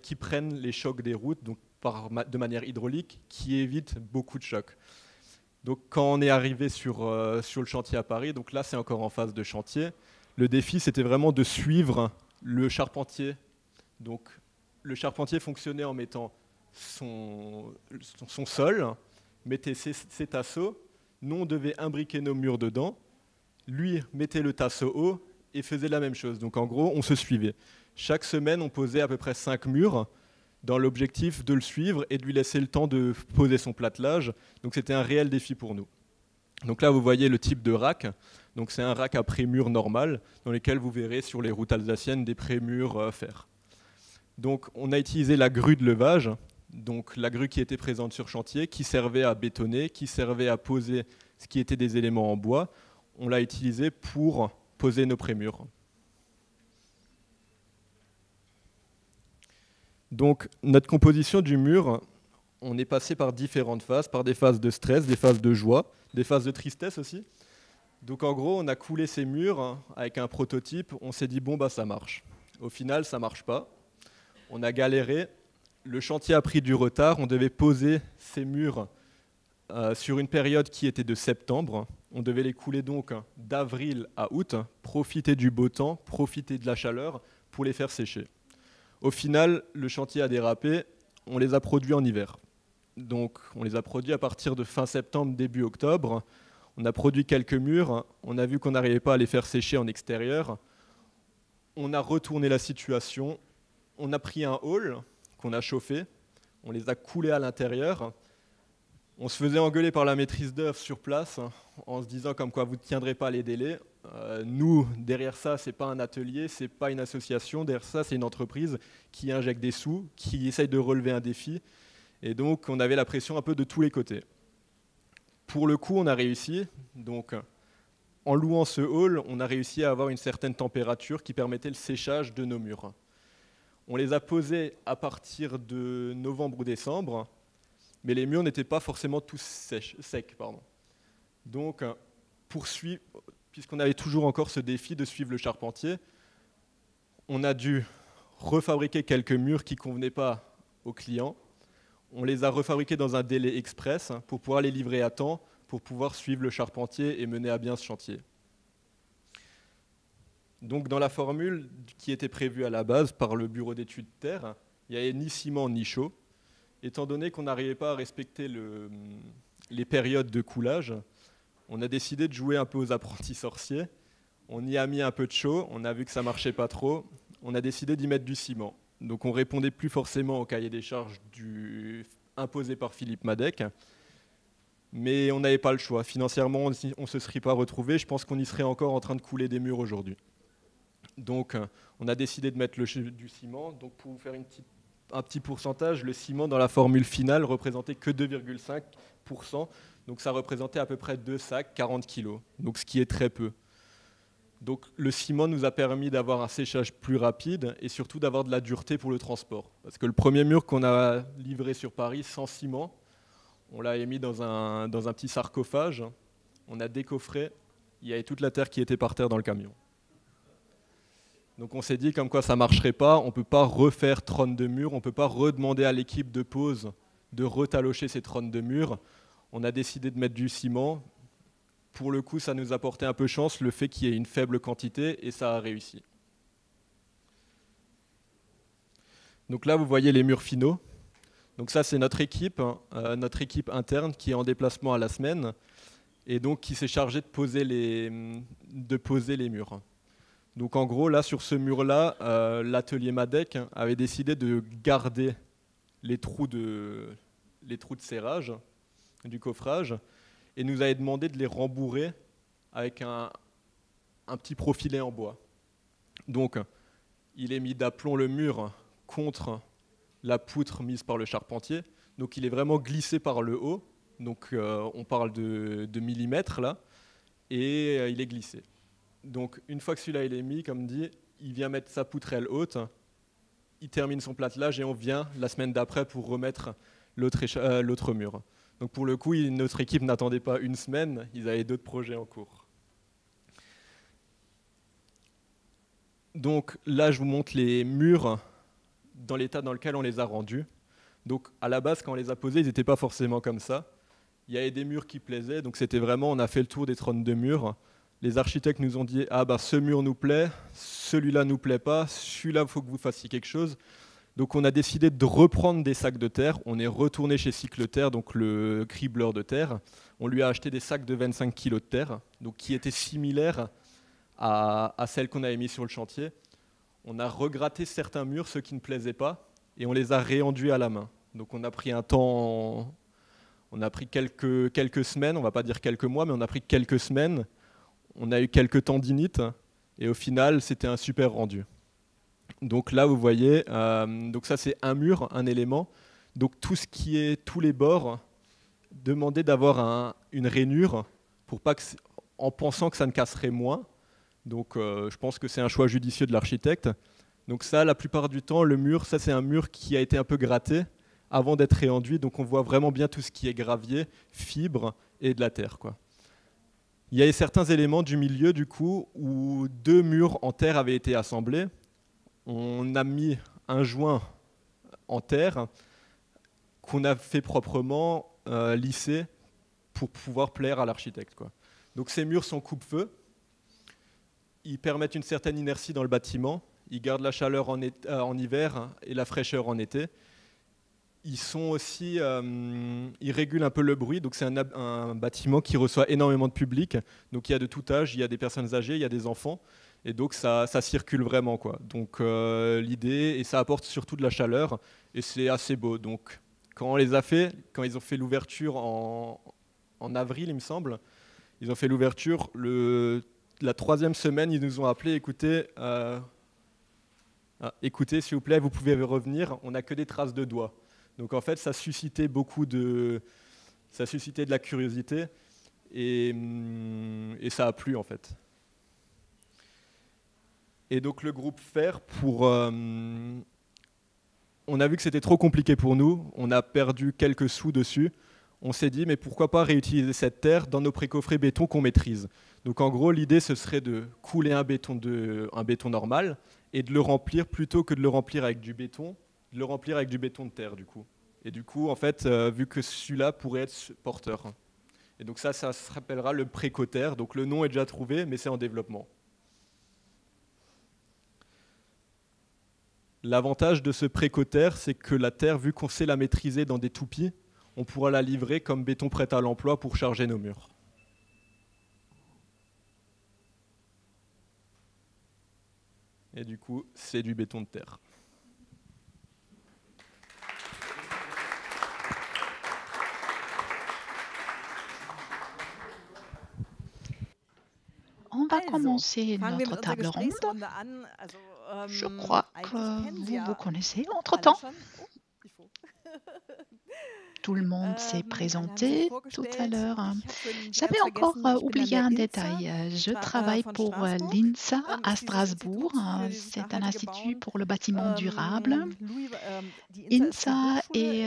qui prennent les chocs des routes donc de manière hydraulique, qui évitent beaucoup de chocs. Donc quand on est arrivé sur le chantier à Paris, donc là c'est encore en phase de chantier, le défi c'était vraiment de suivre le charpentier. Donc, le charpentier fonctionnait en mettant son sol, mettait ses tasseaux. Nous, on devait imbriquer nos murs dedans. Lui mettait le tasseau haut et faisait la même chose. Donc, en gros, on se suivait. Chaque semaine, on posait à peu près 5 murs dans l'objectif de le suivre et de lui laisser le temps de poser son platelage. Donc, c'était un réel défi pour nous. Donc là, vous voyez le type de rack. Donc, c'est un rack à prémur normal dans lequel vous verrez sur les routes alsaciennes des prémurs fer. Donc, on a utilisé la grue de levage, donc la grue qui était présente sur chantier, qui servait à bétonner, qui servait à poser ce qui était des éléments en bois. On l'a utilisé pour poser nos prémurs. Donc, notre composition du mur, on est passé par différentes phases, par des phases de stress, des phases de joie, des phases de tristesse aussi. Donc, en gros, on a coulé ces murs avec un prototype. On s'est dit, bon, bah, ça marche. Au final, ça ne marche pas. On a galéré, le chantier a pris du retard, on devait poser ces murs sur une période qui était de septembre. On devait les couler donc d'avril à août, profiter du beau temps, profiter de la chaleur pour les faire sécher. Au final, le chantier a dérapé, on les a produits en hiver. Donc on les a produits à partir de fin septembre, début octobre. On a produit quelques murs, on a vu qu'on n'arrivait pas à les faire sécher en extérieur. On a retourné la situation. On a pris un hall qu'on a chauffé, on les a coulés à l'intérieur. On se faisait engueuler par la maîtrise d'œuvre sur place en se disant comme quoi vous ne tiendrez pas les délais. Nous, derrière ça, ce n'est pas un atelier, ce n'est pas une association. Derrière ça, c'est une entreprise qui injecte des sous, qui essaye de relever un défi. Et donc, on avait la pression un peu de tous les côtés. Pour le coup, on a réussi. Donc, en louant ce hall, on a réussi à avoir une certaine température qui permettait le séchage de nos murs. On les a posés à partir de novembre ou décembre, mais les murs n'étaient pas forcément tous secs. Donc, puisqu'on avait toujours encore ce défi de suivre le charpentier, on a dû refabriquer quelques murs qui ne convenaient pas aux clients. On les a refabriqués dans un délai express pour pouvoir les livrer à temps, pour pouvoir suivre le charpentier et mener à bien ce chantier. Donc dans la formule qui était prévue à la base par le bureau d'études terre, il n'y avait ni ciment ni chaux. Étant donné qu'on n'arrivait pas à respecter les périodes de coulage, on a décidé de jouer un peu aux apprentis sorciers. On y a mis un peu de chaux, on a vu que ça ne marchait pas trop. On a décidé d'y mettre du ciment. Donc on répondait plus forcément au cahier des charges imposé par Philippe Madec. Mais on n'avait pas le choix. Financièrement, on ne se serait pas retrouvé. Je pense qu'on y serait encore en train de couler des murs aujourd'hui. Donc, on a décidé de mettre du ciment. Donc, pour vous faire un petit pourcentage, le ciment dans la formule finale représentait que 2,5%. Donc, ça représentait à peu près 2 sacs, 40 kg. Donc, ce qui est très peu. Donc, le ciment nous a permis d'avoir un séchage plus rapide et surtout d'avoir de la dureté pour le transport. Parce que le premier mur qu'on a livré sur Paris sans ciment, on l'a mis dans un petit sarcophage. On a décoffré. Il y avait toute la terre qui était par terre dans le camion. Donc on s'est dit comme quoi ça ne marcherait pas, on ne peut pas refaire 32 murs, on ne peut pas redemander à l'équipe de pause de retalocher ces 32 murs. On a décidé de mettre du ciment. Pour le coup, ça nous a porté un peu chance, le fait qu'il y ait une faible quantité, et ça a réussi. Donc là, vous voyez les murs finaux. Donc ça, c'est notre équipe interne qui est en déplacement à la semaine, et donc qui s'est chargée de poser les murs. Donc en gros, là, sur ce mur-là, l'atelier Madec avait décidé de garder les trous de serrage du coffrage et nous avait demandé de les rembourrer avec un petit profilet en bois. Donc, il est mis d'aplomb le mur contre la poutre mise par le charpentier. Donc, il est vraiment glissé par le haut. Donc, on parle de millimètres là. Et il est glissé. Donc, une fois que celui-là il est mis, comme dit, il vient mettre sa poutrelle haute. Il termine son platelage et on vient la semaine d'après pour remettre l'autre mur. Donc, pour le coup, notre équipe n'attendait pas une semaine. Ils avaient d'autres projets en cours. Donc là, je vous montre les murs dans l'état dans lequel on les a rendus. Donc à la base, quand on les a posés, ils n'étaient pas forcément comme ça. Il y avait des murs qui plaisaient, donc c'était vraiment, on a fait le tour des 32 murs. Les architectes nous ont dit « Ah bah ce mur nous plaît, celui-là nous plaît pas, celui-là il faut que vous fassiez quelque chose ». Donc on a décidé de reprendre des sacs de terre. On est retourné chez Cycleterre, donc le cribleur de terre. On lui a acheté des sacs de 25 kg de terre, donc qui étaient similaires à celles qu'on avait mises sur le chantier. On a regratté certains murs, ceux qui ne plaisaient pas, et on les a réenduits à la main. Donc on a pris un temps, on a pris quelques semaines, on ne va pas dire quelques mois, mais on a pris quelques semaines. On a eu quelques tendinites, et au final, c'était un super rendu. Donc là, vous voyez, donc ça c'est un mur, un élément. Donc tout ce qui est tous les bords, demandez d'avoir une rainure pour pas que, en pensant que ça ne casserait moins. Donc je pense que c'est un choix judicieux de l'architecte. Donc ça, la plupart du temps, le mur, ça c'est un mur qui a été un peu gratté avant d'être réenduit. Donc on voit vraiment bien tout ce qui est gravier, fibre et de la terre, quoi. Il y a certains éléments du milieu, du coup, où 2 murs en terre avaient été assemblés. On a mis un joint en terre qu'on a fait proprement lisser pour pouvoir plaire à l'architecte, quoi. Donc ces murs sont coupe-feu. Ils permettent une certaine inertie dans le bâtiment. Ils gardent la chaleur en hiver et la fraîcheur en été. Ils sont aussi, ils régulent un peu le bruit. Donc c'est un bâtiment qui reçoit énormément de public. Donc il y a de tout âge, il y a des personnes âgées, il y a des enfants. Et donc ça circule vraiment, quoi. Donc l'idée, et ça apporte surtout de la chaleur, et c'est assez beau. Donc quand on les a fait, quand ils ont fait l'ouverture en avril, il me semble, ils ont fait l'ouverture, la 3e semaine, ils nous ont appelé, écoutez, s'il vous plaît, vous pouvez revenir, on n'a que des traces de doigts. Donc en fait, ça suscitait de la curiosité, et ça a plu en fait. Et donc le groupe Fer, on a vu que c'était trop compliqué pour nous, on a perdu quelques sous dessus. On s'est dit, mais pourquoi pas réutiliser cette terre dans nos précoffrets béton qu'on maîtrise. Donc en gros, l'idée, ce serait de couler un béton normal et de le remplir, plutôt que de le remplir avec du béton, de le remplir avec du béton de terre, du coup. Et du coup, en fait, vu que celui-là pourrait être porteur. Et donc ça se rappellera le précoterre. Donc le nom est déjà trouvé, mais c'est en développement. L'avantage de ce précoterre, c'est que la terre, vu qu'on sait la maîtriser dans des toupis, on pourra la livrer comme béton prêt à l'emploi pour charger nos murs. Et du coup, c'est du béton de terre. On va commencer notre table ronde. Je crois que vous vous connaissez entre-temps. Tout le monde s'est présenté tout à l'heure. J'avais encore oublié un détail. Je travaille pour l'INSA à Strasbourg. C'est un institut pour le bâtiment durable. INSA est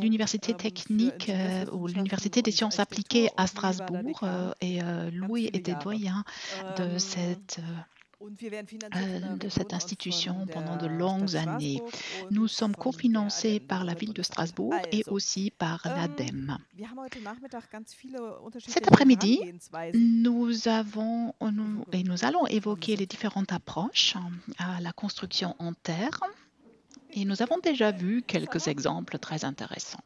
l'université technique ou l'université des sciences appliquées à Strasbourg. Et Louis était doyen de cette institution pendant de longues années. Nous sommes cofinancés par la ville de Strasbourg et aussi par l'ADEME. Cet après-midi, nous allons évoquer les différentes approches à la construction en terre et nous avons déjà vu quelques exemples très intéressants.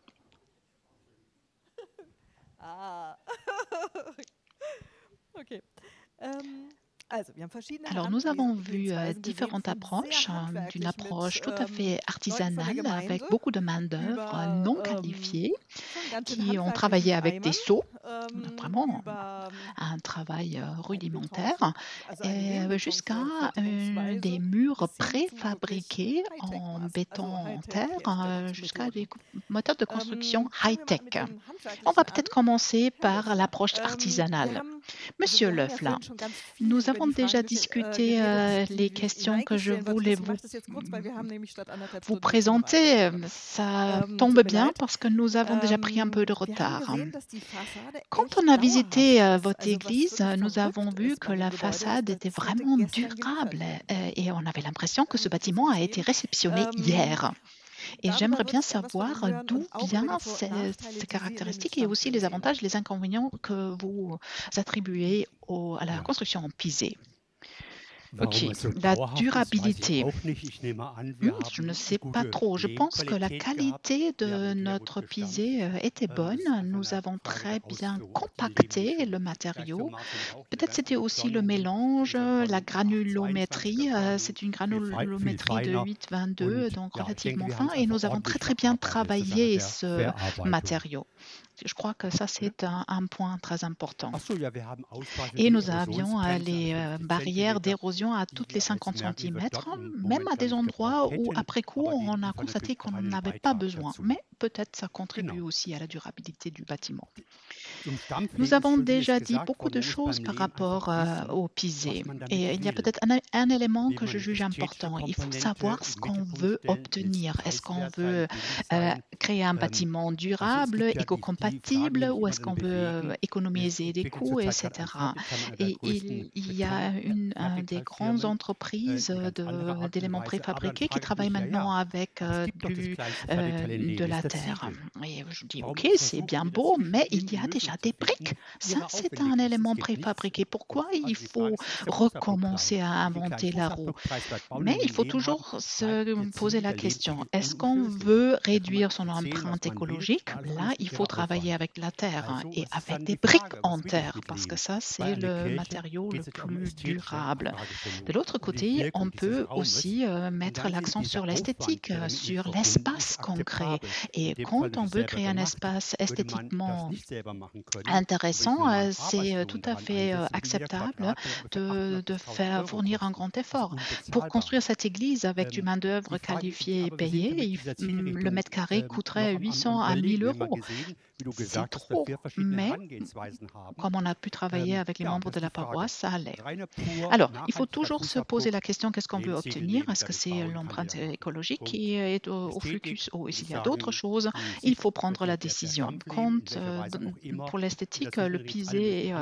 Okay. Alors, nous avons vu différentes approches, d'une approche tout à fait artisanale avec beaucoup de main-d'œuvre non qualifiée qui ont travaillé avec des seaux, vraiment un travail rudimentaire, jusqu'à des murs préfabriqués en béton en terre, jusqu'à des méthodes de construction high-tech. On va peut-être commencer par l'approche artisanale. Monsieur Löffler, nous avons déjà discuté les questions que je voulais vous présenter. Ça tombe bien parce que nous avons déjà pris un peu de retard. Quand on a visité votre église, nous avons vu que la façade était vraiment durable et on avait l'impression que ce bâtiment a été réceptionné hier. Et j'aimerais bien savoir d'où viennent ces caractéristiques et aussi les avantages, les inconvénients que vous attribuez à la construction en pisé. Ok, la durabilité. Je ne sais pas trop. Je pense que la qualité de notre pisé était bonne. Nous avons très bien compacté le matériau. Peut-être c'était aussi le mélange, la granulométrie. C'est une granulométrie de 8,22, donc relativement fin. Et nous avons très bien travaillé ce matériau. Je crois que ça, c'est un point très important. Et nous avions les barrières d'érosion à toutes les 50 cm, même à des endroits où, après coup, on a constaté qu'on n'en avait pas besoin. Mais peut-être ça contribue aussi à la durabilité du bâtiment. Nous avons déjà dit beaucoup de choses par rapport au pisé. Et il y a peut-être un élément que je juge important. Il faut savoir ce qu'on veut obtenir. Est-ce qu'on veut créer un bâtiment durable, éco-compatible, ou est-ce qu'on veut économiser des coûts, etc. Et il y a une des grandes entreprises d'éléments préfabriqués qui travaillent maintenant avec de la terre. Et je dis, ok, c'est bien beau, mais il y a déjà des briques. Ça, c'est un élément préfabriqué. Pourquoi il faut recommencer à inventer la roue? Mais il faut toujours se poser la question, est-ce qu'on veut réduire son empreinte écologique? Là, il faut travailler avec la terre et avec des briques en terre, parce que ça, c'est le matériau le plus durable. De l'autre côté, on peut aussi mettre l'accent sur l'esthétique, sur l'espace qu'on crée. Et quand on veut créer un espace esthétiquement intéressant, c'est tout à fait acceptable de fournir un grand effort. Pour construire cette église avec du main-d'œuvre qualifiée et payée, le mètre carré coûterait 800 à 1000 euros. C'est trop, mais comme on a pu travailler avec les membres de la paroisse, ça allait. Alors, il faut toujours se poser la question, qu'est-ce qu'on veut obtenir? Est-ce que c'est l'empreinte écologique qui est au focus ou s'il y a d'autres choses? Il faut prendre la décision. Pour l'esthétique, le pisé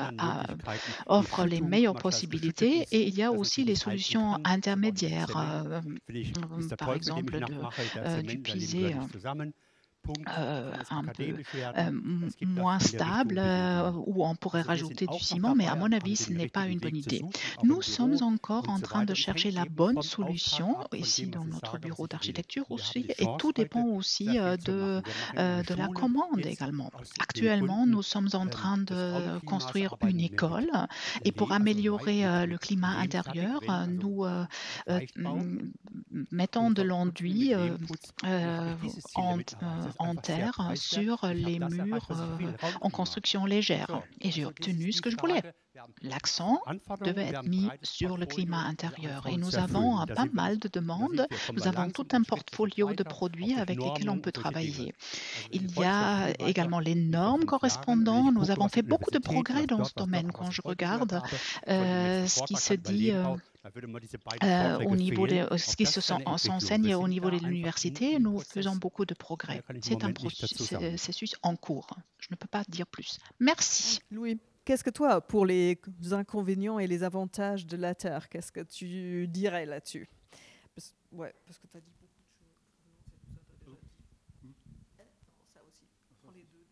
offre les meilleures possibilités et il y a aussi les solutions intermédiaires, par exemple du pisé un peu moins stable, où on pourrait rajouter du ciment, mais à mon avis, ce n'est pas une bonne idée. Nous sommes encore en train de chercher la bonne solution, ici dans notre bureau d'architecture aussi, et tout dépend aussi de la commande également. Actuellement, nous sommes en train de construire une école, et pour améliorer le climat intérieur, nous mettons de l'enduit en terre sur les murs en construction légère. Et j'ai obtenu ce que je voulais. L'accent devait être mis sur le climat intérieur. Et nous avons pas mal de demandes. Nous avons tout un portfolio de produits avec lesquels on peut travailler. Il y a également les normes correspondantes. Nous avons fait beaucoup de progrès dans ce domaine. Quand je regarde ce qui se dit au niveau ce qui s'enseigne au niveau de l'université, nous faisons beaucoup de progrès. C'est un processus en cours. Je ne peux pas dire plus. Merci. Louis, qu'est-ce que toi, pour les inconvénients et les avantages de la terre, qu'est-ce que tu dirais là-dessus? Parce que tu as dit beaucoup de choses. Ça aussi. Prends les deux,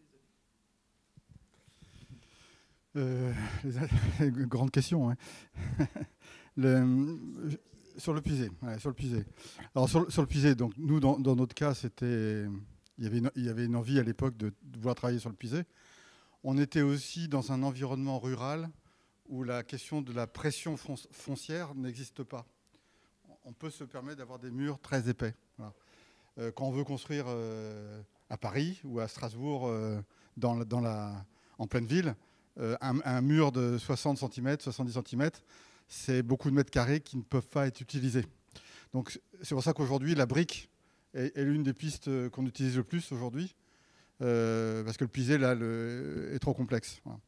désolé. Grande question. Hein. Sur le pisé. Alors sur le pisé, donc nous dans notre cas, il y avait une envie à l'époque de vouloir travailler sur le pisé. On était aussi dans un environnement rural où la question de la pression foncière n'existe pas. On peut se permettre d'avoir des murs très épais. Voilà. Quand on veut construire à Paris ou à Strasbourg, en pleine ville, un mur de 60 cm, 70 cm, c'est beaucoup de mètres carrés qui ne peuvent pas être utilisés. Donc c'est pour ça qu'aujourd'hui, la brique est l'une des pistes qu'on utilise le plus aujourd'hui, parce que le pisé là, est trop complexe. Voilà.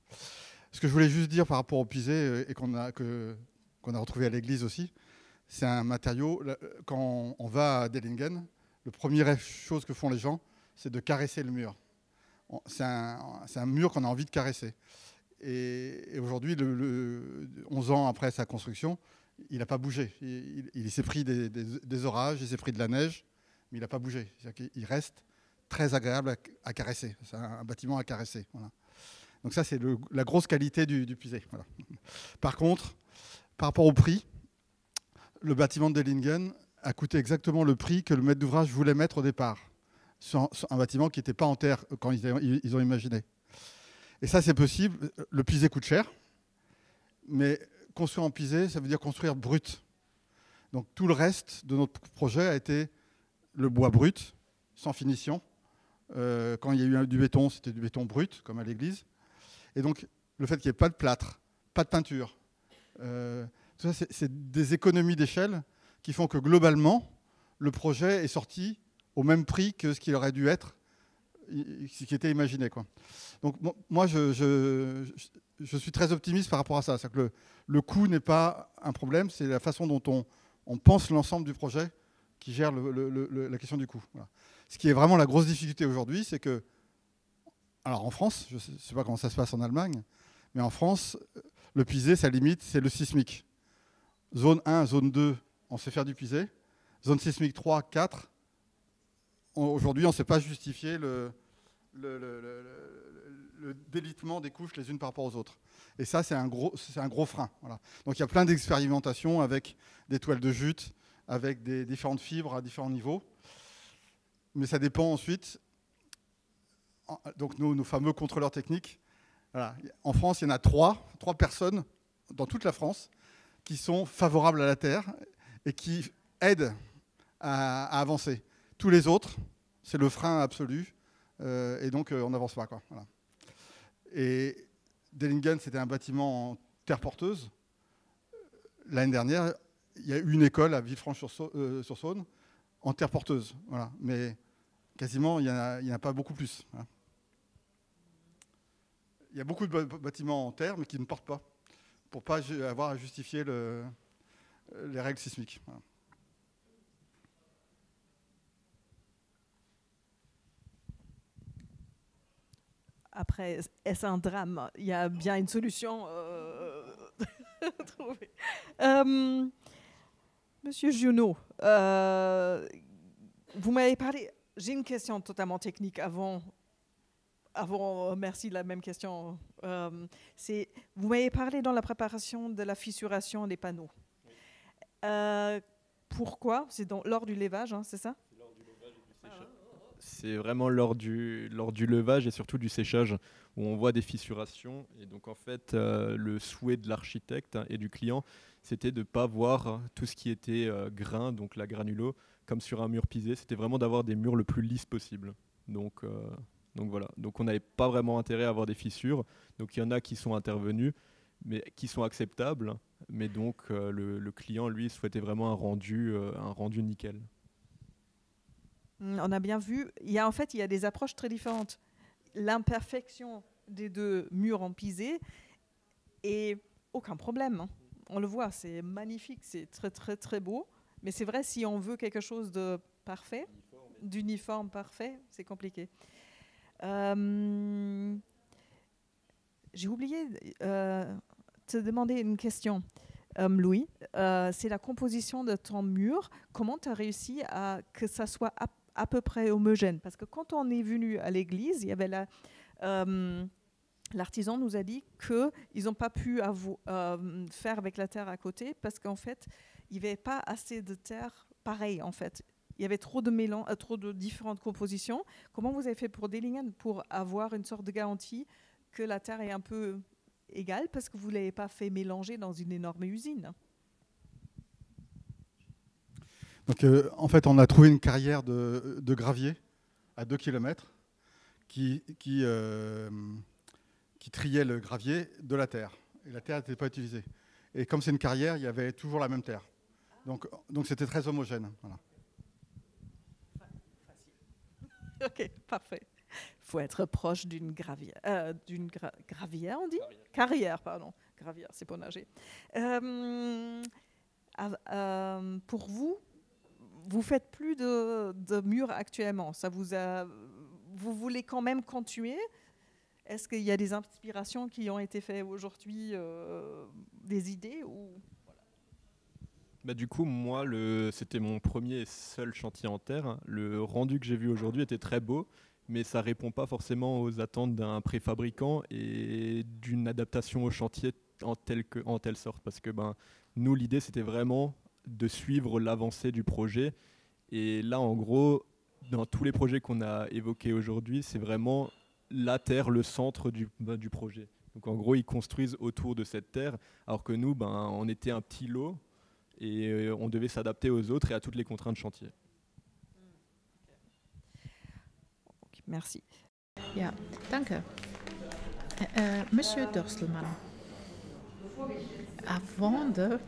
Ce que je voulais juste dire par rapport au pisé, et qu'on a retrouvé à l'église aussi, c'est un matériau, quand on va à Dellingen, le première chose que font les gens, c'est de caresser le mur. C'est un mur qu'on a envie de caresser. Et aujourd'hui, 11 ans après sa construction, il n'a pas bougé. Il s'est pris des orages, il s'est pris de la neige, mais il n'a pas bougé. Il reste très agréable à caresser. C'est un bâtiment à caresser. Voilà. Donc ça, c'est la grosse qualité du pisé. Voilà. Par contre, par rapport au prix, le bâtiment de Dellingen a coûté exactement le prix que le maître d'ouvrage voulait mettre au départ, sur un bâtiment qui n'était pas en terre quand ils ont imaginé. Et ça, c'est possible. Le pisé coûte cher, mais construire en pisé, ça veut dire construire brut. Donc tout le reste de notre projet a été le bois brut, sans finition. Quand il y a eu du béton, c'était du béton brut, comme à l'église. Et donc, le fait qu'il n'y ait pas de plâtre, pas de peinture, tout ça, c'est des économies d'échelle qui font que globalement, le projet est sorti au même prix que ce qu'il aurait dû être, ce qui était imaginé, quoi. Donc moi, je suis très optimiste par rapport à ça. C'est-à-dire que le coût n'est pas un problème, c'est la façon dont on pense l'ensemble du projet qui gère la question du coût. Voilà. Ce qui est vraiment la grosse difficulté aujourd'hui, c'est que, alors en France, je ne sais pas comment ça se passe en Allemagne, mais en France, le pisé, sa limite, c'est le sismique. Zone 1, zone 2, on sait faire du pisé. Zone sismique 3, 4, aujourd'hui, on ne sait pas justifier le délitement des couches les unes par rapport aux autres. Et ça, c'est un gros frein. Voilà. Donc il y a plein d'expérimentations avec des toiles de jute, avec des différentes fibres à différents niveaux. Mais ça dépend ensuite. Donc nos fameux contrôleurs techniques. Voilà. En France, il y en a trois personnes dans toute la France qui sont favorables à la terre et qui aident à avancer. Tous les autres, c'est le frein absolu. Et donc, on n'avance pas, quoi. Voilà. Et Dellingen, c'était un bâtiment en terre porteuse. L'année dernière, il y a eu une école à Villefranche-sur-Saône en terre porteuse. Voilà. Mais quasiment, il n'y en a pas beaucoup plus. Voilà. Il y a beaucoup de bâtiments en terre, mais qui ne portent pas, pour ne pas avoir à justifier les règles sismiques. Voilà. Après, est-ce un drame? Il y a bien une solution trouvée. Monsieur Junot, vous m'avez parlé. J'ai une question totalement technique avant, merci, la même question. Vous m'avez parlé dans la préparation de la fissuration des panneaux. Pourquoi? C'est lors du levage, hein, c'est ça? C'est vraiment lors du levage et surtout du séchage où on voit des fissurations. Et donc en fait, le souhait de l'architecte et du client, c'était de ne pas voir tout ce qui était grain, donc la granulo, comme sur un mur pisé. C'était vraiment d'avoir des murs le plus lisses possible. Donc voilà. Donc on n'avait pas vraiment intérêt à avoir des fissures. Donc il y en a qui sont intervenus, mais qui sont acceptables. Mais donc le client, lui, souhaitait vraiment un rendu nickel. On a bien vu, il y a des approches très différentes. L'imperfection des deux murs en pisé et aucun problème. Hein. On le voit, c'est magnifique, c'est très très très beau. Mais c'est vrai, si on veut quelque chose de parfait, d'uniforme parfait, c'est compliqué. J'ai oublié de te demander une question. Louis, c'est la composition de ton mur. Comment tu as réussi à que ça soit à peu près homogène? Parce que quand on est venu à l'église, il y avait l'artisan nous a dit qu'ils n'ont pas pu faire avec la terre à côté parce qu'en fait, il n'y avait pas assez de terre pareille, en fait. Il y avait trop de différentes compositions. Comment vous avez fait pour Dellingen pour avoir une sorte de garantie que la terre est un peu égale parce que vous ne l'avez pas fait mélanger dans une énorme usine? Donc, en fait, on a trouvé une carrière de gravier à 2 km qui triait le gravier de la terre. Et la terre n'était pas utilisée. Et comme c'est une carrière, il y avait toujours la même terre. Donc c'était très homogène. Voilà. Ok, parfait. Il faut être proche d'une gravière. Gravière, on dit? Carrière, pardon. Gravière, c'est pour nager. Pour vous, vous faites plus de murs actuellement. Vous voulez quand même continuer? Est-ce qu'il y a des inspirations qui ont été faites aujourd'hui, des idées ou... Du coup, moi, c'était mon premier et seul chantier en terre. Le rendu que j'ai vu aujourd'hui était très beau, mais ça répond pas forcément aux attentes d'un préfabricant et d'une adaptation au chantier en telle sorte. Parce que nous, l'idée, c'était vraiment de suivre l'avancée du projet. Et là, en gros, dans tous les projets qu'on a évoqués aujourd'hui, c'est vraiment la terre, le centre du projet. Donc en gros, ils construisent autour de cette terre, alors que nous, on était un petit lot et on devait s'adapter aux autres et à toutes les contraintes chantier. Merci. Ja, danke. Monsieur Dorstelmann, avant de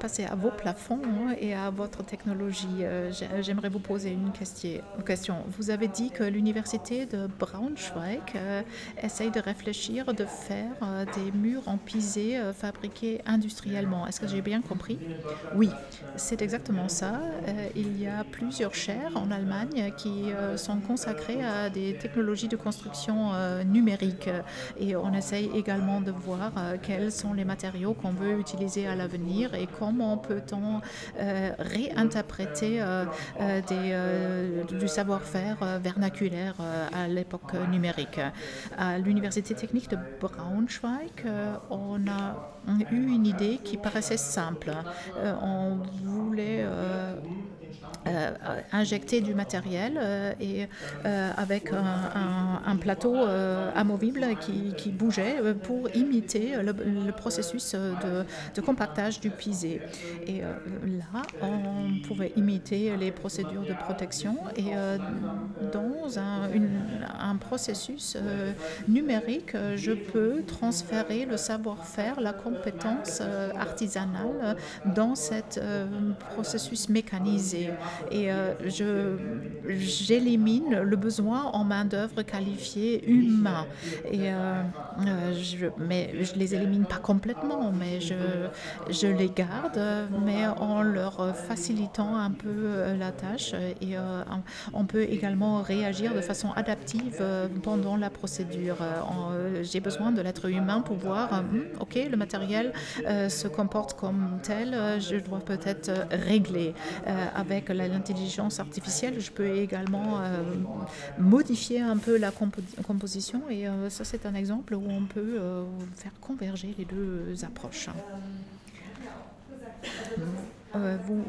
passer à vos plafonds et à votre technologie, j'aimerais vous poser une question. Vous avez dit que l'université de Braunschweig essaye de réfléchir, de faire des murs en pisé fabriqués industriellement. Est-ce que j'ai bien compris? Oui, c'est exactement ça. Il y a plusieurs chaires en Allemagne qui sont consacrées à des technologies de construction numérique. Et on essaye également de voir quels sont les matériaux qu'on veut utiliser à l'avenir et comment peut-on réinterpréter du savoir-faire vernaculaire à l'époque numérique. À l'Université technique de Braunschweig, on a eu une idée qui paraissait simple. On voulait injecter du matériel et avec un plateau amovible qui bougeait pour imiter le processus de compactage du pisé. Et là, on pouvait imiter les procédures de protection et dans un processus numérique, je peux transférer le savoir-faire, la compétence artisanale dans ce processus mécanisé. Et j'élimine le besoin en main-d'œuvre qualifiée humain. Mais je ne les élimine pas complètement, mais je les garde, mais en leur facilitant un peu la tâche. Et on peut également réagir de façon adaptive pendant la procédure. J'ai besoin de l'être humain pour voir, OK, le matériel se comporte comme tel, je dois peut-être régler. Avec l'intelligence artificielle, je peux également modifier un peu la composition et ça c'est un exemple où on peut faire converger les deux approches. Vous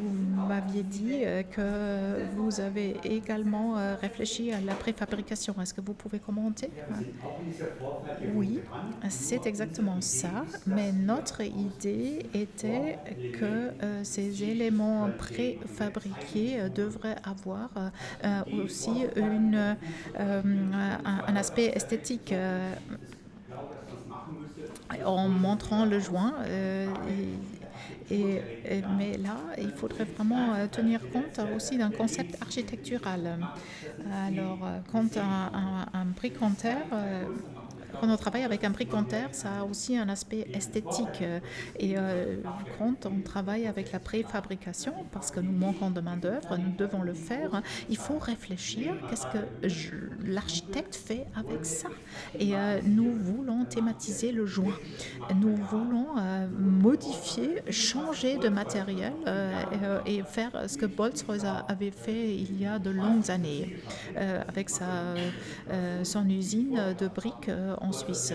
m'aviez dit que vous avez également réfléchi à la préfabrication. Est-ce que vous pouvez commenter? Oui, c'est exactement ça. Mais notre idée était que ces éléments préfabriqués devraient avoir aussi un aspect esthétique. En montrant le joint. Mais là, il faudrait vraiment tenir compte aussi d'un concept architectural. Alors, quand un brick-en-terre, quand on travaille avec un brick-en-terre, ça a aussi un aspect esthétique. Et quand on travaille avec la préfabrication, parce que nous manquons de main-d'œuvre, nous devons le faire, il faut réfléchir qu'est-ce que l'architecte fait avec ça. Et nous voulons thématiser le joint. Nous voulons modifier, changer de matériel et faire ce que Bolzhäuser avait fait il y a de longues années avec son usine de briques en Suisse.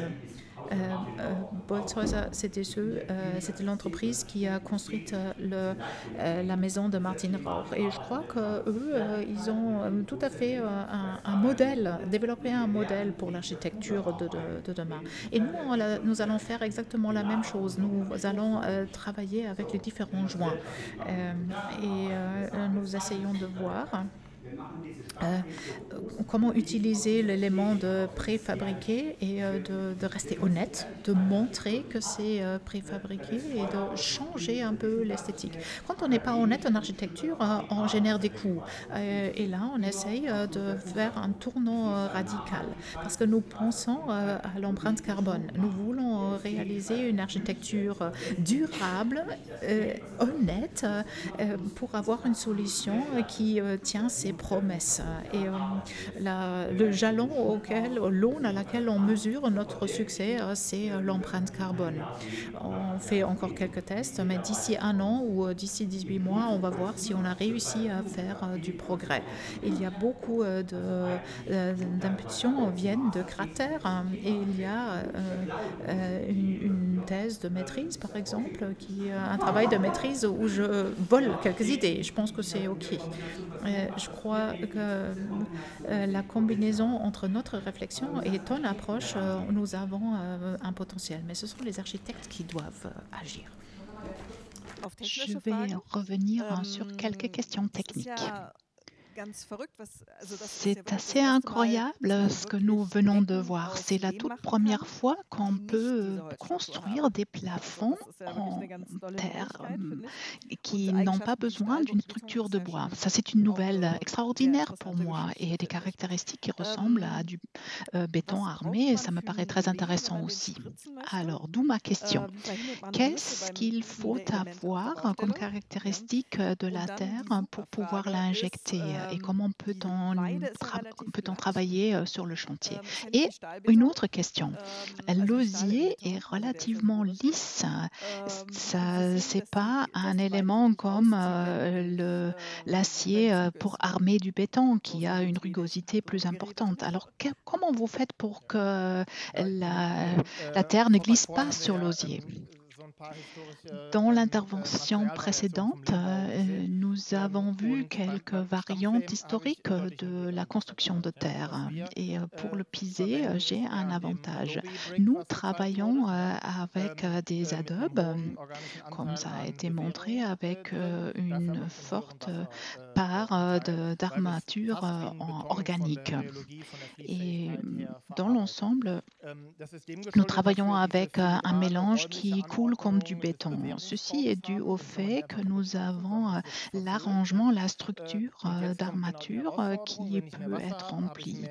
Bolzhäuser, c'était l'entreprise qui a construit la maison de Martin Rauch. Et je crois qu'eux, ils ont tout à fait un modèle, développé un modèle pour l'architecture de demain. Et nous allons faire exactement la même chose. Nous allons travailler avec les différents joints. Nous essayons de voir comment utiliser l'élément de préfabriqué et de rester honnête, de montrer que c'est préfabriqué et de changer un peu l'esthétique. Quand on n'est pas honnête en architecture, on génère des coûts. Et là, on essaye de faire un tournant radical parce que nous pensons à l'empreinte carbone. Nous voulons réaliser une architecture durable, honnête, pour avoir une solution qui tient ses des promesses. Et le jalon l'aune à laquelle on mesure notre succès, c'est l'empreinte carbone. On fait encore quelques tests, mais d'ici 1 an ou d'ici 18 mois, on va voir si on a réussi à faire du progrès. Il y a beaucoup d'impulsions viennent de cratères, et il y a une thèse de maîtrise, par exemple, un travail de maîtrise où je vole quelques idées. Je pense que c'est OK. Je crois que la combinaison entre notre réflexion et ton approche, nous avons un potentiel. Mais ce sont les architectes qui doivent agir. Je vais revenir sur quelques questions techniques. C'est assez incroyable ce que nous venons de voir. C'est la toute première fois qu'on peut construire des plafonds en terre qui n'ont pas besoin d'une structure de bois. Ça, c'est une nouvelle extraordinaire pour moi et des caractéristiques qui ressemblent à du béton armé. Ça me paraît très intéressant aussi. Alors, d'où ma question. Qu'est-ce qu'il faut avoir comme caractéristique de la terre pour pouvoir l'injecter et comment peut-on travailler sur le chantier? Et une autre question. L'osier est relativement lisse. C'est pas un élément comme l'acier pour armer du béton qui a une rugosité plus importante. Alors, comment vous faites pour que la terre ne glisse pas sur l'osier? Dans l'intervention précédente, nous avons vu quelques variantes historiques de la construction de terre. Et pour le pisé, j'ai un avantage. Nous travaillons avec des adobes, comme ça a été montré, avec une forte part d'armature organique. Et dans l'ensemble, nous travaillons avec un mélange qui coule comme du béton. Ceci est dû au fait que nous avons l'arrangement, la structure d'armature qui peut être remplie.